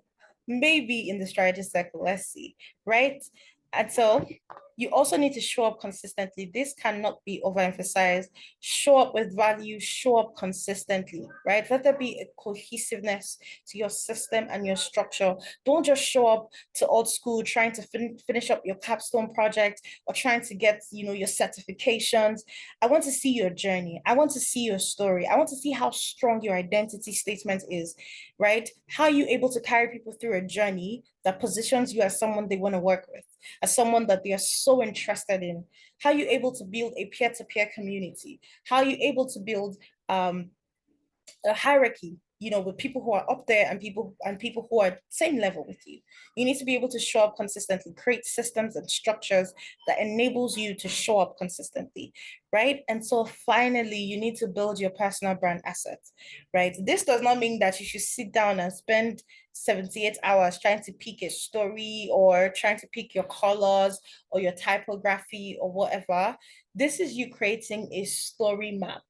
maybe in the strategy circle. Let's see, right? And so you also need to show up consistently. This cannot be overemphasized. Show up with value, show up consistently, right? Let there be a cohesiveness to your system and your structure. Don't just show up to old school trying to finish up your capstone project or trying to get, your certifications. I want to see your journey. I want to see your story. I want to see how strong your identity statement is, right? How are you able to carry people through a journey that positions you as someone they want to work with, as someone that they are so interested in? How are you able to build a peer-to-peer community? How are you able to build a hierarchy, with people who are up there and people who are same level with you? You need to be able to show up consistently, create systems and structures that enables you to show up consistently, right? And so finally, you need to build your personal brand assets, right? This does not mean that you should sit down and spend 78 hours trying to pick a story or trying to pick your colors or your typography or whatever. This is you creating a story map,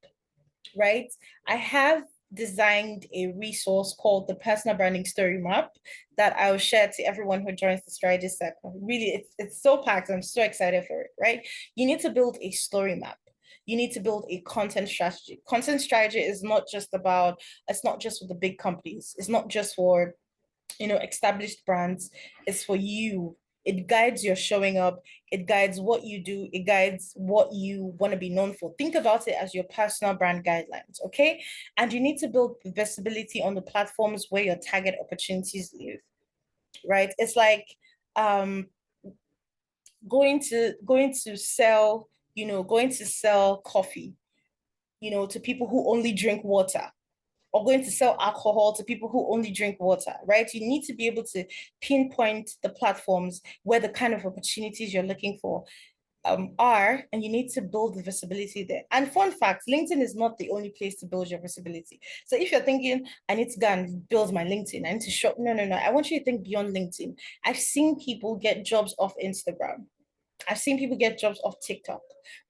right? I have designed a resource called the Personal Branding Story Map that I'll share to everyone who joins the strategy circle. Really, it's so packed. I'm so excited for it, right? You need to build a story map. You need to build a content strategy. Content strategy is not just about, it's not just for the big companies. It's not just for established brands. Is for you. It guides your showing up. It guides what you do. It guides what you want to be known for. Think about it as your personal brand guidelines, okay? And you need to build visibility on the platforms where your target opportunities live, right? It's like um going to sell, going to sell coffee, to people who only drink water, or going to sell alcohol to people who only drink water, right? You need to be able to pinpoint the platforms where the kind of opportunities you're looking for are, and you need to build the visibility there. And fun fact, LinkedIn is not the only place to build your visibility. So if you're thinking, I need to go and build my LinkedIn, I need to show, no, no, no. I want you to think beyond LinkedIn. I've seen people get jobs off Instagram. I've seen people get jobs off TikTok,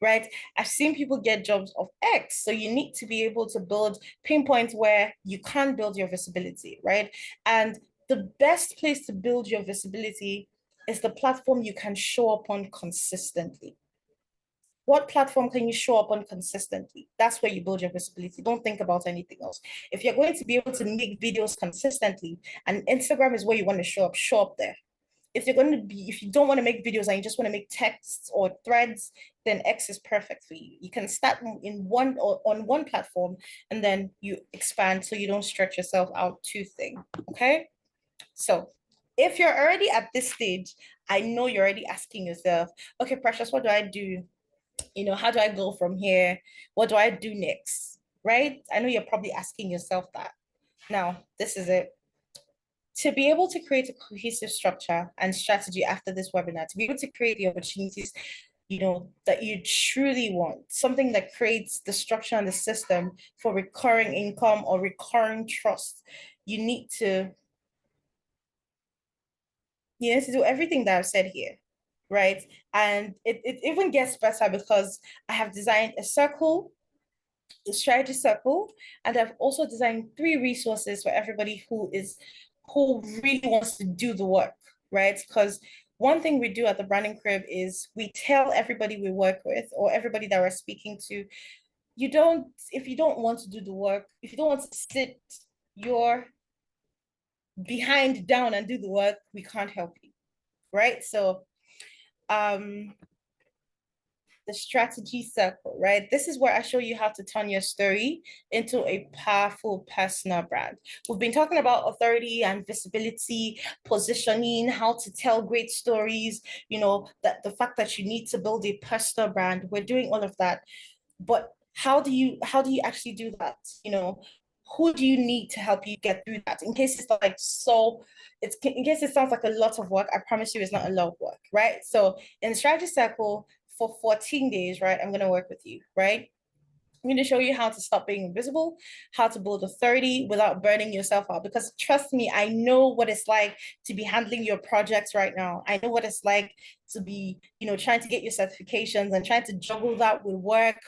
right? I've seen people get jobs off X. So you need to be able to build pinpoints where you can build your visibility, right? And the best place to build your visibility is the platform you can show up on consistently. What platform can you show up on consistently? That's where you build your visibility. Don't think about anything else. If you're going to be able to make videos consistently, and Instagram is where you want to show up there. If you don't want to make videos and you just want to make texts or threads, then X is perfect for you. You can start in one or on one platform and then you expand so you don't stretch yourself out too thin. Okay. So if you're already at this stage, I know you're already asking yourself, okay, Precious, what do I do? How do I go from here? What do I do next? Right? I know you're probably asking yourself that. Now, this is it. To be able to create a cohesive structure and strategy after this webinar, to be able to create the opportunities, that you truly want, something that creates the structure and the system for recurring income or recurring trust, you need to, do everything that I've said here, right? And it even gets better because I have designed a circle, the strategy circle, and I've also designed 3 resources for everybody who really wants to do the work, right? Because one thing we do at the branding crib is we tell everybody we work with or everybody that we're speaking to, you don't, if you don't want to do the work, if you don't want to sit your behind down and do the work, we can't help you, right? So um the strategy circle, right? This is where I show you how to turn your story into a powerful personal brand. We've been talking about authority and visibility, positioning, how to tell great stories, that the fact that you need to build a personal brand. We're doing all of that. But how do you actually do that? Who do you need to help you get through that? In case it's like so, it's in case it sounds like a lot of work, I promise you it's not a lot of work, right? So in the strategy circle for 14 days, right, I'm gonna work with you, right? I'm going to show you how to stop being invisible, how to build authority without burning yourself out. Because trust me, I know what it's like to be handling your projects right now. I know what it's like to be, trying to get your certifications and trying to juggle that with work.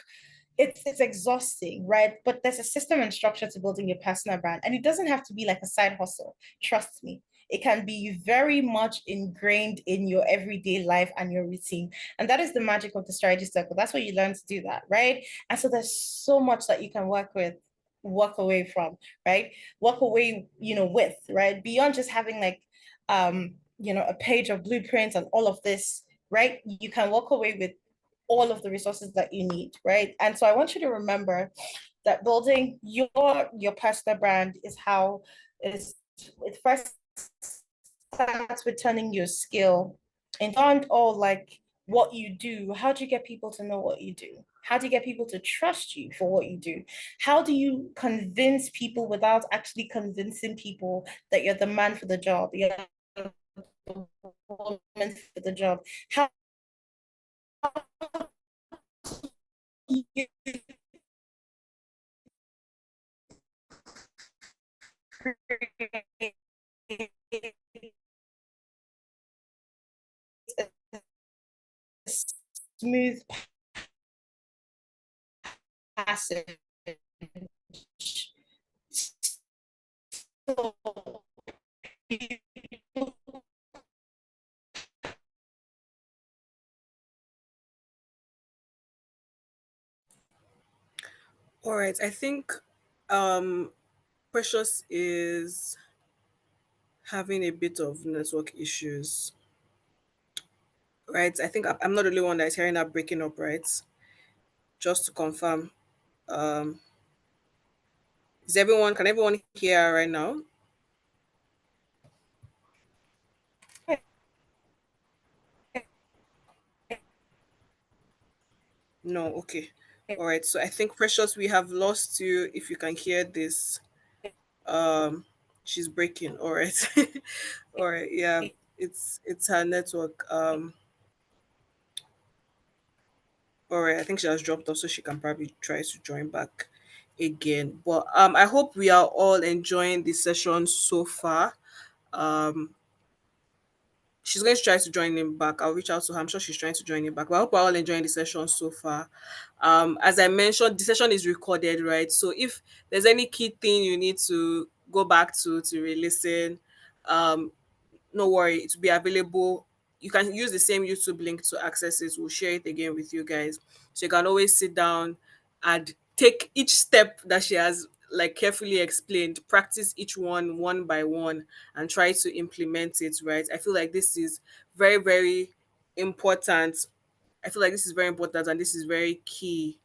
It's exhausting, right? But there's a system and structure to building your personal brand, and it doesn't have to be like a side hustle. Trust me, it can be very much ingrained in your everyday life and your routine, and that is the magic of the strategy circle. That's where you learn to do that, right? And so there's so much that you can walk away from, right? Walk away, with, right? Beyond just having like, a page of blueprints and all of this, right? You can walk away with all of the resources that you need, right? And so I want you to remember that building your personal brand is it first starts with turning your skill and beyond all like what you do. How do you get people to know what you do? How do you get people to trust you for what you do? How do you convince people without actually convincing people that you're the man for the job, you're the woman for the job? How do you create a smooth passage? So
All right. I think um Precious is having a bit of network issues, right? I think I'm not the only one that's hearing that breaking up, right? Just to confirm. Um, can everyone hear right now? No, okay. All right. So I think Precious, we have lost you if you can hear this. Um, she's breaking. All right. All right. Yeah. It's her network. All right. I think she has dropped off, so she can probably try to join back again. But I hope we are all enjoying the session so far. Um, she's going to try to join him back. I'll reach out to her. I'm sure she's trying to join him back. But I hope we're all enjoying the session so far. As I mentioned, the session is recorded, right? So if there's any key thing you need to go back to re-listen, um, no worry, it will be available. You can use the same YouTube link to access it. We'll share it again with you guys. So you can always sit down and take each step that she has like carefully explained, practice each one by one and try to implement it, right? I feel like this is very, very important. I feel like this is very important and this is very key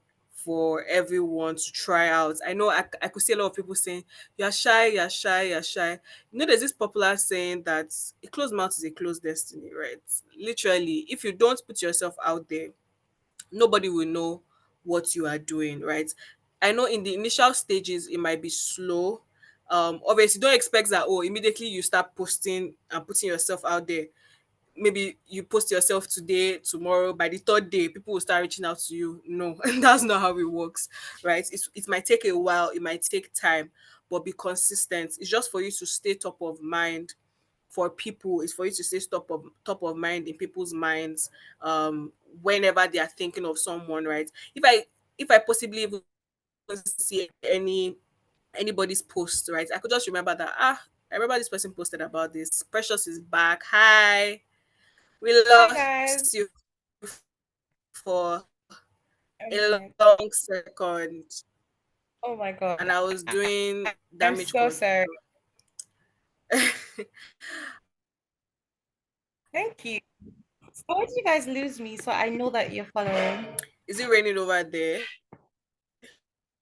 for everyone to try out. I know I could see a lot of people saying, "You're shy, you're shy, you're shy." You know, there's this popular saying that a closed mouth is a closed destiny, right? Literally, if you don't put yourself out there, nobody will know what you are doing, right? I know in the initial stages it might be slow. Obviously, don't expect that, oh, immediately you start posting and putting yourself out there. Maybe you post yourself today, tomorrow, by the third day, people will start reaching out to you. No, that's not how it works, right? It might take a while, it might take time, but be consistent. It's just for you to stay top of mind for people. It's for you to stay top of mind in people's minds, whenever they are thinking of someone, right? If I possibly even see anybody's post, right, I could just remember that, I remember this person posted about this. Precious is back. Hi, we
Hi
lost
guys.
you for
I'm
a
back.
long second,
Oh my God.
and I was
I-
doing
I'm
damage
so
control.
sorry. Thank you. So why did you guys lose me? So I know that you're following.
Is it raining over there?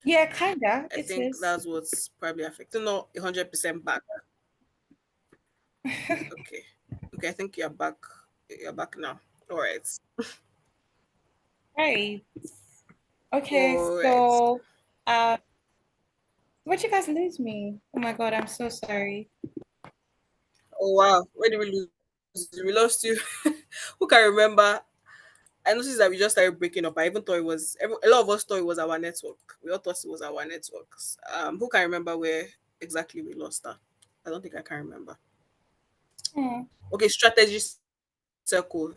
Yeah,
I
kinda.
think
It
that's
is.
what's probably affecting. Not 100% back. Okay. Okay, I think you're back. You're back now. All right.
Right. Okay,
All right.
so why'd you guys lose me? Oh my God, I'm so sorry.
Oh wow. Where did we lose you? We lost you. Who can remember? I noticed that we just started breaking up. I even thought a lot of us thought it was our network. We all thought it was our networks. Who can remember where exactly we lost her? I don't think I can remember.
Hmm.
Okay, strategy circle.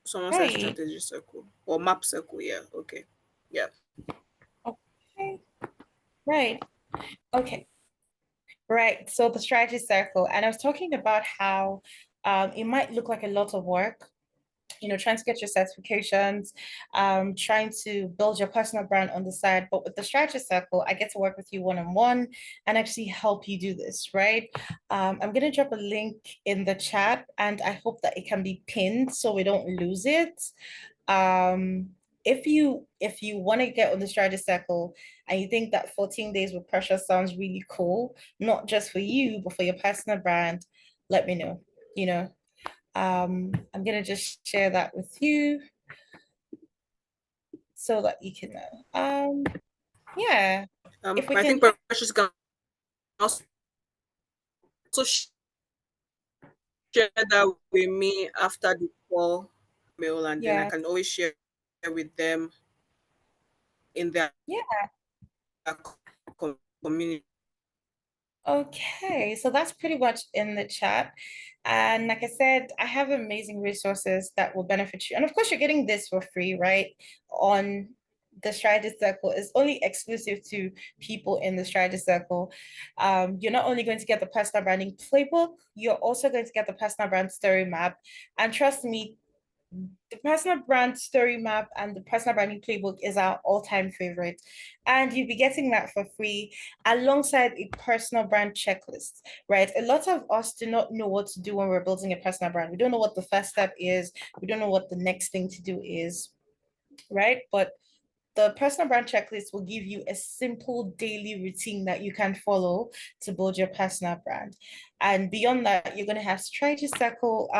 Someone said
Right.
strategy circle or map circle. Yeah. Okay. Yeah.
Okay. Right. Okay. Right. So the strategy circle, and I was talking about how it might look like a lot of work, trying to get your certifications, trying to build your personal brand on the side. But with the strategy circle, I get to work with you one-on-one and actually help you do this, right? I'm going to drop a link in the chat and I hope that it can be pinned so we don't lose it. Um, if you want to get on the strategy circle and you think that 14 days with pressure sounds really cool, not just for you, but for your personal brand, let me know. You know, I'm gonna just share that with you so that you can know. Yeah, if we
I
can
think
have,
Precious can also share that with me after the call mail, and then I
yeah,
can always share with them in their
yeah.
community.
Okay, so that's pretty much in the chat. And like I said, I have amazing resources that will benefit you. And of course, you're getting this for free, right? On the strategy circle is only exclusive to people in the strategy circle. You're not only going to get the personal branding playbook, you're also going to get the personal brand story map. And trust me, the personal brand story map and the personal branding playbook is our all-time favorite. And you'll be getting that for free alongside a personal brand checklist, right? A lot of us do not know what to do when we're building a personal brand. We don't know what the first step is. We don't know what the next thing to do is, right? But the personal brand checklist will give you a simple daily routine that you can follow to build your personal brand. And beyond that, you're going to have strategy circle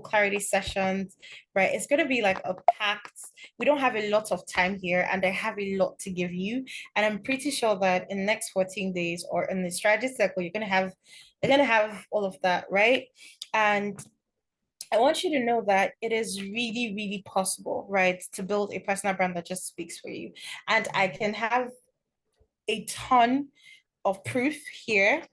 clarity sessions, right? It's going to be like a packed, we don't have a lot of time here and I have a lot to give you. And I'm pretty sure that in the next 14 days or in the strategy circle, they're going to have all of that, right? And I want you to know that it is really, really possible, right, to build a personal brand that just speaks for you. And I can have a ton of proof here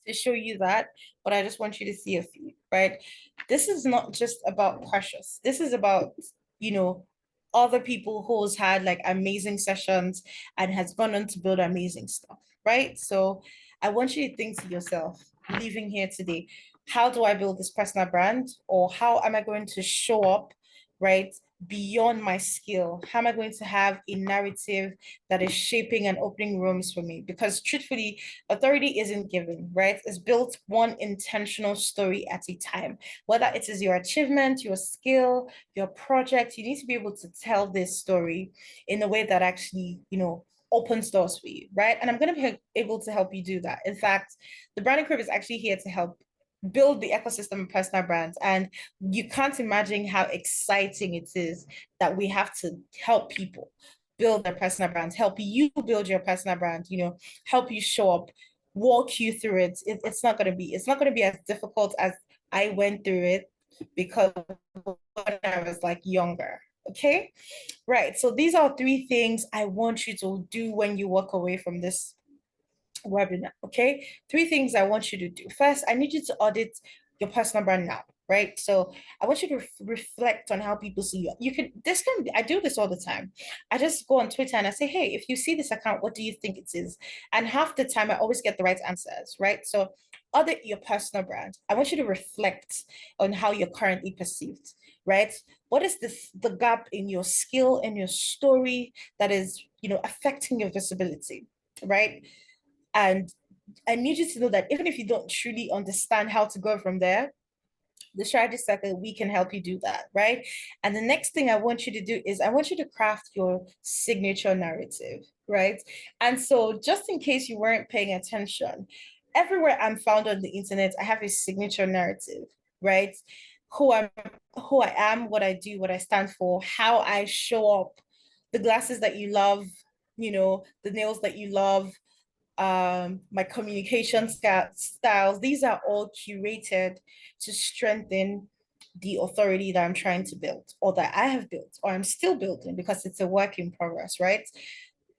to show you that, but I just want you to see a few, right? This is not just about Precious. This is about, you know, other people who's had like amazing sessions and has gone on to build amazing stuff, right? So I want you to think to yourself, leaving here today, how do I build this personal brand? Or how am I going to show up, right? beyond my skill? How am I going to have a narrative that is shaping and opening rooms for me? Because truthfully, authority isn't given, right? It's built one intentional story at a time. Whether it is your achievement, your skill, your project, you need to be able to tell this story in a way that actually, opens doors for you, right? And I'm going to be able to help you do that. In fact, the Branding Crib is actually here to help build the ecosystem of personal brands. And you can't imagine how exciting it is that we have to help people build their personal brands, help you build your personal brand, help you show up, walk you through it. It's not going to be as difficult as I went through it because when I was like younger. Okay. Right. So these are three things I want you to do when you walk away from this webinar. Okay. Three things I want you to do. First, I need you to audit your personal brand now. Right. So I want you to reflect on how people see you. I do this all the time. I just go on Twitter and I say, hey, if you see this account, what do you think it is? And half the time I always get the right answers. Right. So audit your personal brand. I want you to reflect on how you're currently perceived. Right. What is the gap in your skill and your story that is, affecting your visibility? Right. And I need you to know that even if you don't truly understand how to go from there, the strategy circle, we can help you do that, right? And the next thing I want you to do is I want you to craft your signature narrative, right? And so, just in case you weren't paying attention, everywhere I'm found on the internet, I have a signature narrative, right? Who I'm, who I am, what I do, what I stand for, how I show up, the glasses that you love, the nails that you love, my communication styles. These are all curated to strengthen the authority that I'm trying to build or that I have built or I'm still building because it's a work in progress, right?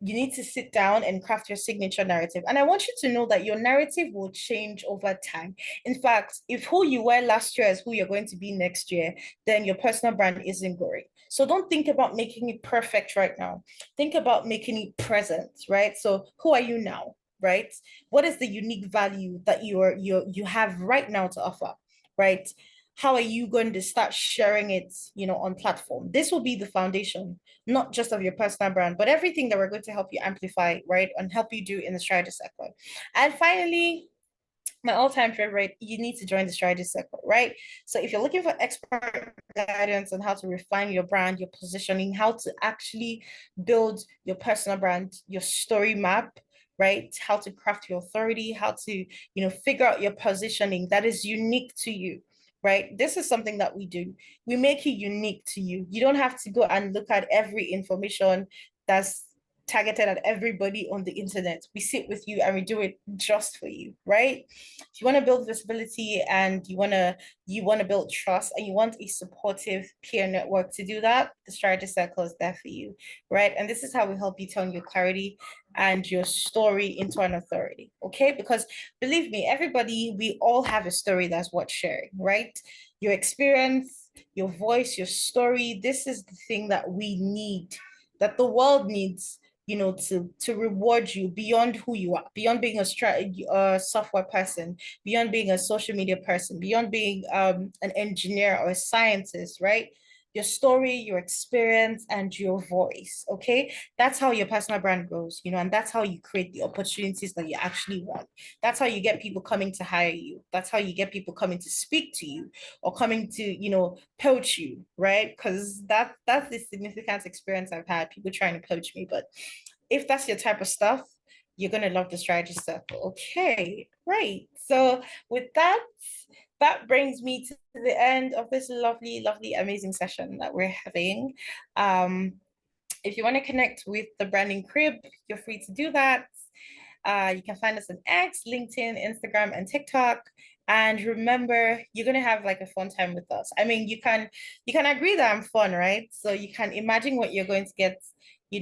You need to sit down and craft your signature narrative. And I want you to know that your narrative will change over time. In fact, if who you were last year is who you're going to be next year, then your personal brand isn't growing. So don't think about making it perfect right now. Think about making it present, right? So who are you now? Right? What is the unique value that you have right now to offer? Right? How are you going to start sharing it, on platform? This will be the foundation, not just of your personal brand, but everything that we're going to help you amplify, right? And help you do in the strategy circle. And finally, my all-time favorite, you need to join the strategy circle, right? So if you're looking for expert guidance on how to refine your brand, your positioning, how to actually build your personal brand, your story map, right? How to craft your authority, how to, figure out your positioning that is unique to you. Right. This is something that we do. We make it unique to you. You don't have to go and look at every information that's targeted at everybody on the internet. We sit with you and we do it just for you, right? If you want to build visibility and you want to build trust and you want a supportive peer network to do that, the strategy circle is there for you, right? And this is how we help you turn your clarity and your story into an authority, okay? Because believe me, everybody, we all have a story that's worth sharing, right? Your experience, your voice, your story, this is the thing that we need, that the world needs, to reward you beyond who you are, beyond being a software person, beyond being a social media person, beyond being an engineer or a scientist, right? Your story, your experience, and your voice. Okay. That's how your personal brand grows, and that's how you create the opportunities that you actually want. That's how you get people coming to hire you. That's how you get people coming to speak to you or coming to, poach you, right? Because that's the significant experience I've had, people trying to poach me. But if that's your type of stuff, you're gonna love the strategy circle. Okay, great. So with that, that brings me to the end of this lovely, lovely, amazing session that we're having. If you want to connect with the Branding Crib, you're free to do that. You can find us on X, LinkedIn, Instagram, and TikTok. And remember, you're gonna have like a fun time with us. I mean, you can agree that I'm fun, right? So you can imagine what you're going to get,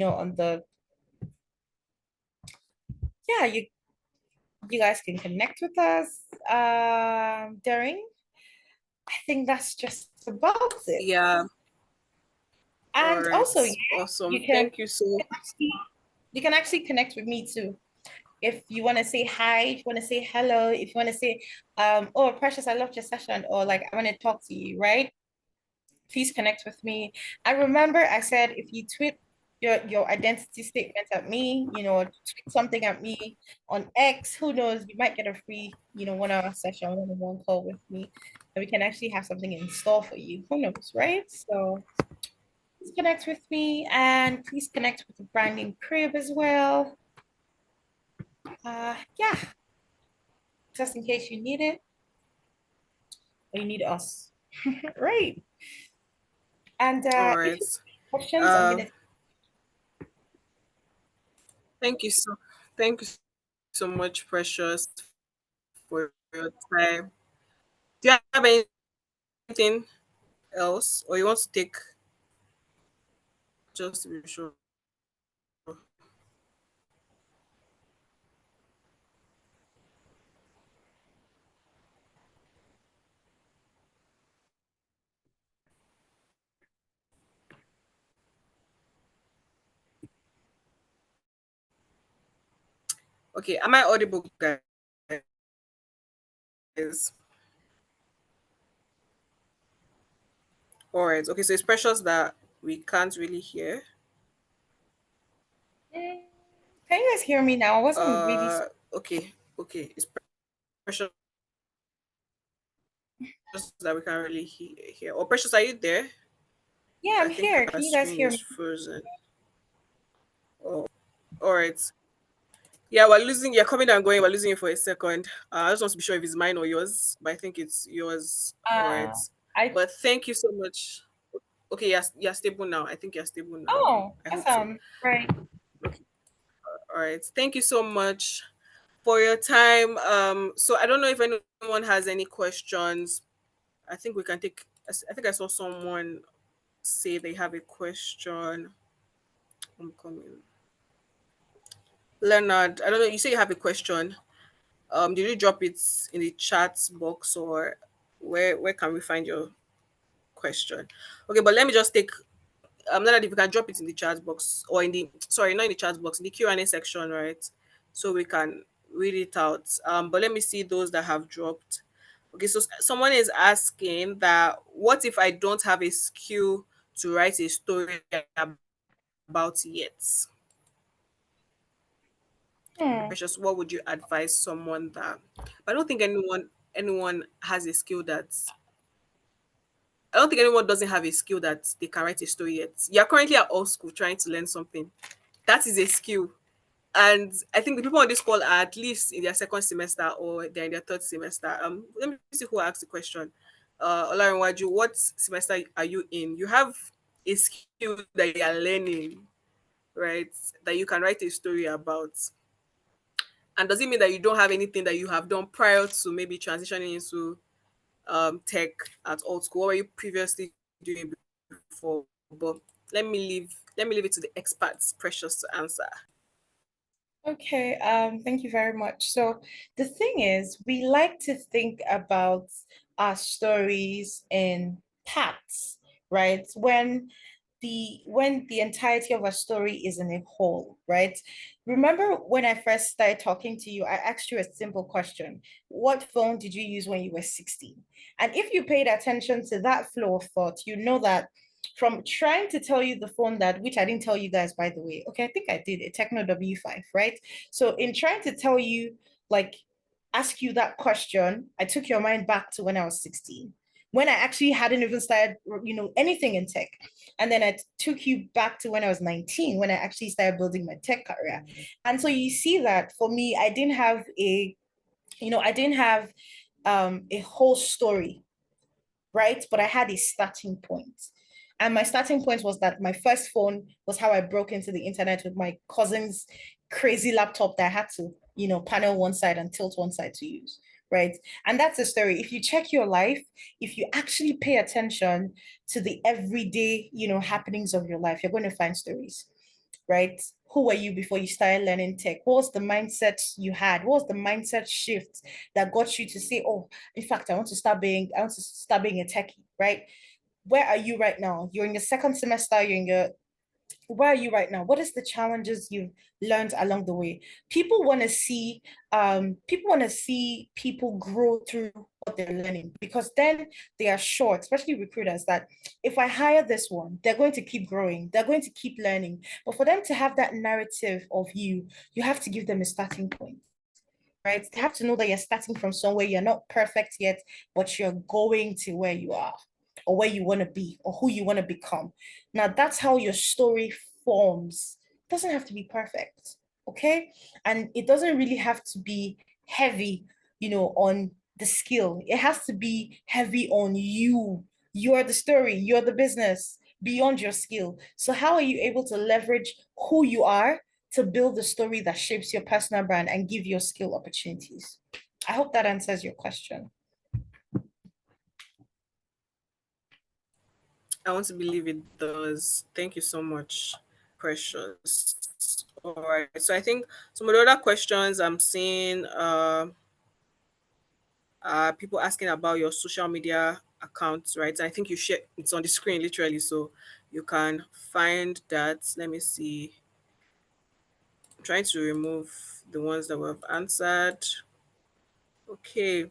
on the yeah, you guys can connect with us during. I think that's just about it.
Yeah. All
And
right.
also, yeah,
Awesome.
you can
Thank you so.
actually, you can actually connect with me too. If you want to say hi, if you want to say hello, if you want to say, oh, Precious, I loved your session, or like I want to talk to you, right? Please connect with me. I remember I said if you tweet your identity statement at me, or tweet something at me on X, who knows, you might get a free, 1 hour session, one-on-one call with me, and we can actually have something in store for you. Who knows, right? So please connect with me and please connect with the branding crib as well. Yeah, just in case you need it or you need us. Right. And
All
if
right.
you have questions, I'm
Uh,
gonna
thank you so much, Precious, for your time. Do you have anything else, or you want to take just to be sure? Okay, am I audible, guys? All right. Okay, so it's Precious that we can't really hear.
Mm, can you guys hear me now? I wasn't really.
Okay. It's Precious that we can't really hear. Oh, Precious, are you there?
Yeah,
I
I'm
think
here.
our
Can you guys
screen
hear
is
me?
frozen. Oh, all right. Yeah, we're losing. You're coming and going. We're losing you for a second. I just want to be sure if it's mine or yours, but I think it's yours. All right.
Uh, I
But thank you so much. Okay, you're stable now. I think you're stable now.
Oh,
I hope so.
awesome. Right.
Okay. All right. Thank you so much for your time. So I don't know if anyone has any questions. I think we can take. I think I saw someone say they have a question. I'm coming. Leonard, I don't know. You say you have a question. Did you drop it in the chat box, or where can we find your question? Okay, but let me just take. Not that if you can drop it in the chat box or in the, sorry, not in the chat box, in the Q&A section, right? So we can read it out. But let me see those that have dropped. Okay, so someone is asking that what if I don't have a skill to write a story about yet?
Hmm.
Precious, what would you advise someone that? I don't think anyone has a skill that, I don't think anyone doesn't have a skill that they can write a story yet. You're currently at all school trying to learn something. That is a skill. And I think the people on this call are at least in their second semester or they're in their third semester. Let me see who asked the question. Olarinwaju, what semester are you in? You have a skill that you are learning, right? That you can write a story about. And does it mean that you don't have anything that you have done prior to maybe transitioning into tech at old school? What were you previously doing before? But let me leave it to the experts, Precious, to answer.
Okay, thank you very much. So the thing is, we like to think about our stories in parts, right? When the entirety of our story is in a whole, right? Remember when I first started talking to you, I asked you a simple question. What phone did you use when you were 16? And if you paid attention to that flow of thought, you know that from trying to tell you the phone that, which I didn't tell you guys, by the way. Okay, I think I did a Techno W5, right? So in trying to tell you, like, ask you that question, I took your mind back to when I was 16, when I actually hadn't even started, anything in tech. And then I took you back to when I was 19, when I actually started building my tech career. And so you see that for me, I didn't have a whole story, right? But I had a starting point. And my starting point was that my first phone was how I broke into the internet with my cousin's crazy laptop that I had to, panel one side and tilt one side to use, right? And that's the story. If you check your life, if you actually pay attention to the everyday, happenings of your life, you're going to find stories, right? Who were you before you started learning tech? What was the mindset you had? What was the mindset shift that got you to say, oh, in fact, I want to start being a techie, right? Where are you right now? You're in your second semester, where are you right now? What is the challenges you've learned along the way? People want to see people grow through what they're learning, because then they are sure, especially recruiters, that if I hire this one, they're going to keep growing, they're going to keep learning. But for them to have that narrative of you, you have to give them a starting point, right? They have to know that you're starting from somewhere, you're not perfect yet, but you're going to where you are, or where you want to be, or who you want to become. Now, that's how your story forms. It doesn't have to be perfect, okay? And it doesn't really have to be heavy, on the skill. It has to be heavy on you. You're the story, you're the business beyond your skill. So, how are you able to leverage who you are to build a story that shapes your personal brand and give your skill opportunities? I hope that answers your question.
I want to believe it does. Thank you so much, Precious. All right. So I think some of the other questions I'm seeing people asking about your social media accounts, right? I think you share it's on the screen literally, so you can find that. Let me see. I'm trying to remove the ones that were answered. Okay.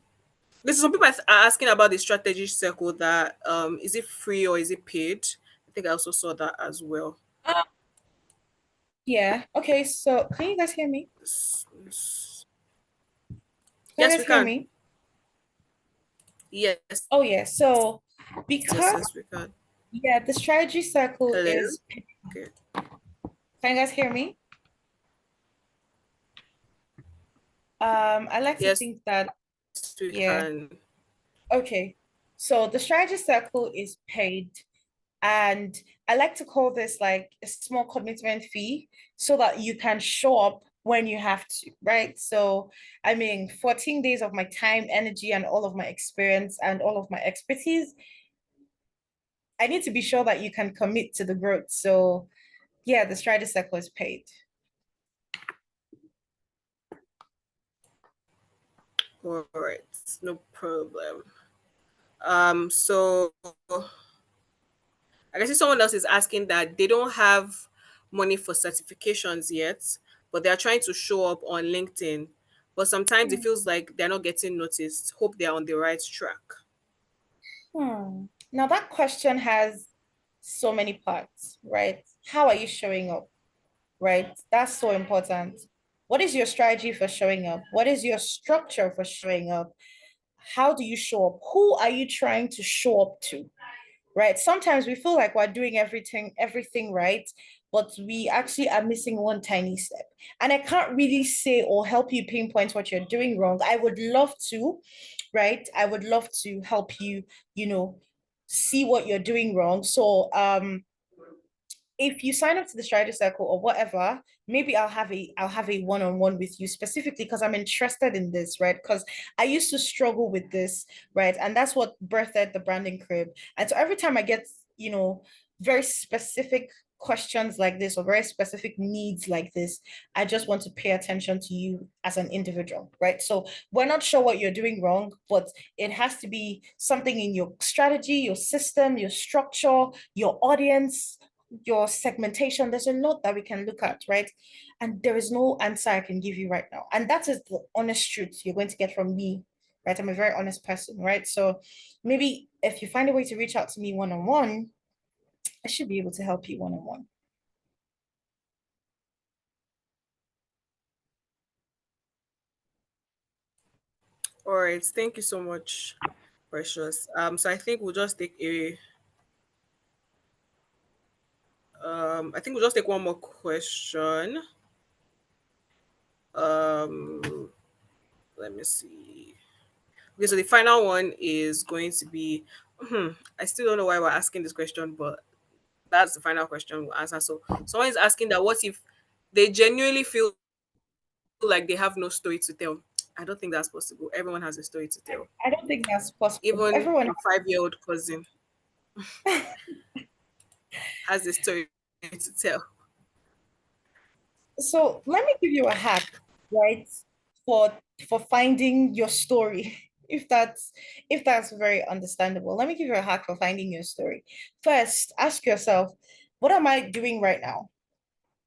This is some people are asking about the strategy circle that is it free or is it paid? I think I also saw that as well.
Yeah. Okay. So can you guys hear me? Can you
Yes,
guys
we
hear
can.
me?
Yes,
Oh yeah. So
yes,
because
yes, we can.
yeah, the strategy circle
Hello.
is.
Okay.
Can you guys hear me? I like to
Yes,
think that
we
yeah.
can.
Okay. So the strategy circle is paid. And I like to call this like a small commitment fee so that you can show up when you have to, right? So, I mean, 14 days of my time, energy, and all of my experience and all of my expertise, I need to be sure that you can commit to the growth. So, yeah, the strategy circle is paid.
All right, no problem. So I guess if someone else is asking that they don't have money for certifications yet, but they are trying to show up on LinkedIn. But sometimes it feels like they're not getting noticed. Hope they're on the right track.
Now, that question has so many parts, right? How are you showing up, right? That's so important. What is your strategy for showing up? What is your structure for showing up? How do you show up? Who are you trying to show up to? Right? Sometimes we feel like we're doing everything right, but we actually are missing one tiny step. And I can't really say or help you pinpoint what you're doing wrong. I would love to, right? I would love to help you, you know, see what you're doing wrong. So, if you sign up to the strategy circle or whatever, maybe I'll have a one-on-one with you specifically because I'm interested in this, right? Because I used to struggle with this, right? And that's what birthed the branding crib. And so every time I get, very specific questions like this or very specific needs like this, I just want to pay attention to you as an individual, right? So we're not sure what you're doing wrong, but it has to be something in your strategy, your system, your structure, your audience, your segmentation. There's a lot that we can look at, right? And there is no answer I can give you right now. And that is the honest truth you're going to get from me, right? I'm a very honest person, right? So maybe if you find a way to reach out to me one on one, I should be able to help you one on one.
All right, thank you so much, Precious. So I think we'll just take a I think we'll just take one more question. Um, let me see. Okay, so the final one is going to be. I still don't know why we're asking this question, but that's the final question we'll answer. So someone is asking that what if they genuinely feel like they have no story to tell? I don't think that's possible. Everyone has a story to tell.
I don't think that's possible.
Even
Everyone.
your 5-year-old cousin has a story to tell.
So let me give you a hack, right? For for finding your story. If that's very understandable. Let me give you a hack for finding your story. First, ask yourself, what am I doing right now?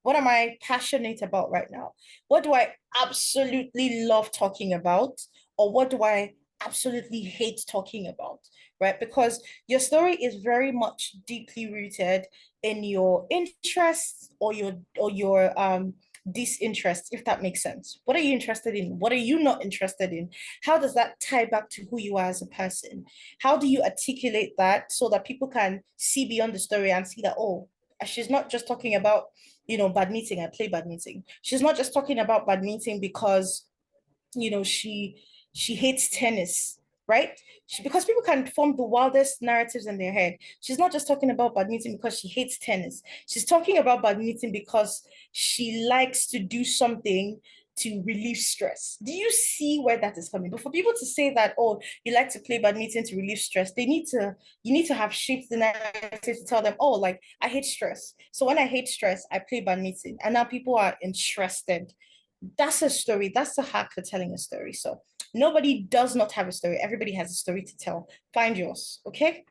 What am I passionate about right now? What do I absolutely love talking about? Or what do I absolutely hate talking about, right? Because your story is very much deeply rooted in your interests or your disinterest, if that makes sense. What are you interested in? What are you not interested in? How does that tie back to who you are as a person? How do you articulate that so that people can see beyond the story and see that, oh, she's not just talking about, badminton. I play badminton. She's not just talking about badminton because she hates tennis, right? Because people can form the wildest narratives in their head. She's not just talking about badminton because she hates tennis. She's talking about badminton because she likes to do something to relieve stress. Do you see where that is coming? But for people to say that, oh, you like to play badminton to relieve stress, you need to have shaped the narrative to tell them, oh, like I hate stress. So when I hate stress, I play badminton. And now people are interested. That's a story. That's the hack for telling a story. So nobody does not have a story. Everybody has a story to tell. Find yours. Okay.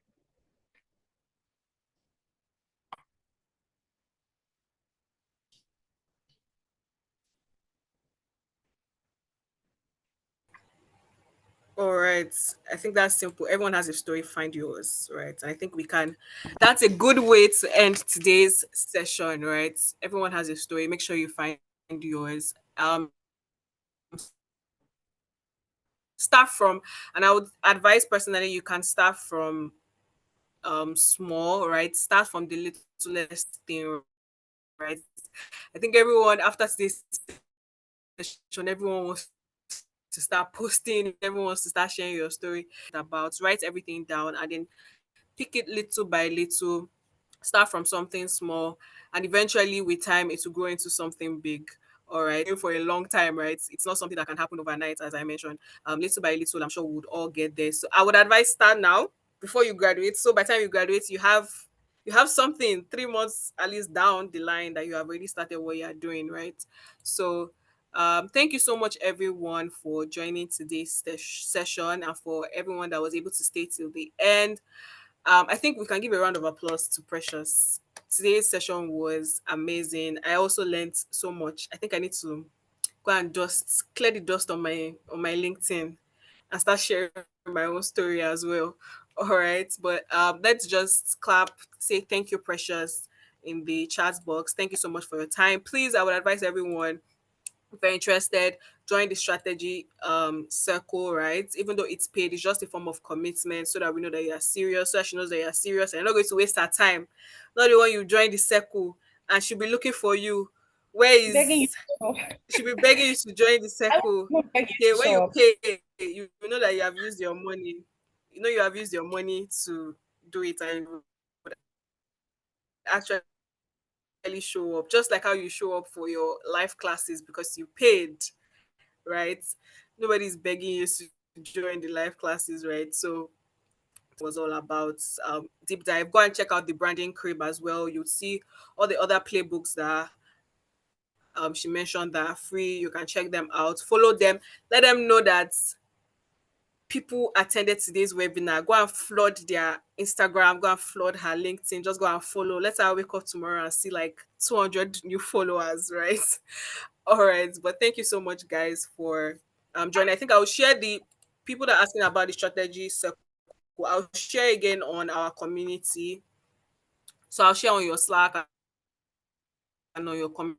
All right. I think that's simple. Everyone has a story. Find yours, right? I think we can. That's a good way to end today's session, right? Everyone has a story. Make sure you find yours. Start from, and I would advise personally, you can start from small, right? Start from the littlest thing, right? I think everyone after today's session, everyone wants to start posting, everyone wants to start sharing your story about, write everything down and then pick it little by little, start from something small, and eventually with time it will grow into something big. All right, for a long time, right? It's not something that can happen overnight, as I mentioned. Little by little, I'm sure we would all get there. So I would advise start now before you graduate. So by the time you graduate, you have something 3 months at least down the line that you have already started what you are doing, right? So thank you so much, everyone, for joining today's session and for everyone that was able to stay till the end. I think we can give a round of applause to Precious. Today's session was amazing. I also learned so much. I think I need to go and just clear the dust on my LinkedIn and start sharing my own story as well. All right, but let's just clap, say thank you, Precious, in the chat box. Thank you so much for your time. Please, I would advise everyone, if you're interested, join the strategy circle, right? Even though it's paid, it's just a form of commitment so that we know that you are serious, so that she knows that you are serious and you're not going to waste her time. Not the one you join the circle and she'll be looking for you. Where
Begging you
is
to show up.
she'll be begging you to join the
I
circle.
won't beg you
Okay,
to
when
show
you
up.
pay, you know that you have used your money. You know you have used your money to do it and you would actually show up. Just like how you show up for your life classes because you paid, right? Nobody's begging you to join the live classes, right? So it was all about deep dive. Go and check out the branding crib as well. You'll see all the other playbooks that she mentioned that are free. You can check them out. Follow them. Let them know that people attended today's webinar. Go and flood their Instagram. Go and flood her LinkedIn. Just go and follow. Let her wake up tomorrow and see like 200 new followers, right? All right, but thank you so much, guys, for joining. I think I will share the people that are asking about the strategy circle. I'll share again on our community. So I'll share on your Slack and on your community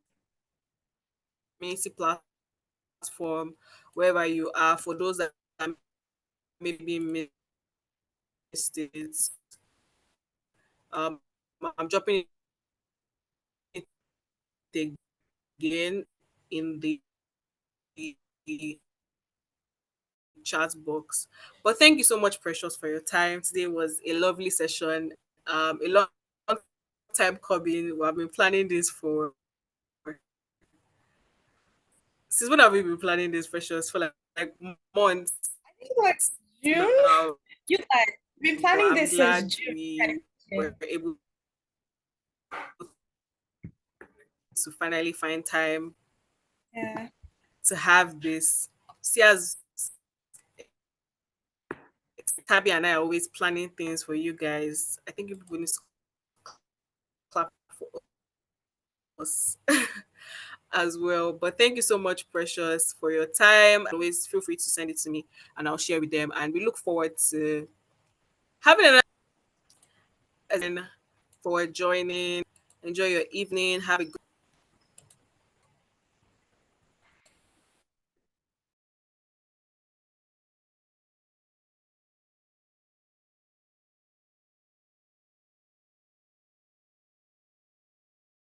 platform, wherever you are. For those that maybe missed it, um, I'm dropping it again in the chat box. But thank you so much, Precious, for your time. Today was a lovely session. A long time coming. We have been planning this for since when have we been planning this, Precious? For like months
I think like June.
now.
You guys been
But
planning
I'm
this since
glad
June.
we were able to finally find time
Yeah.
to have this. See, as Tabby and I are always planning things for you guys. I think people need to clap for us. as well. But thank you so much, Precious, for your time. Always feel free to send it to me and I'll share with them. And we look forward to having another for joining. Enjoy your evening. Have a good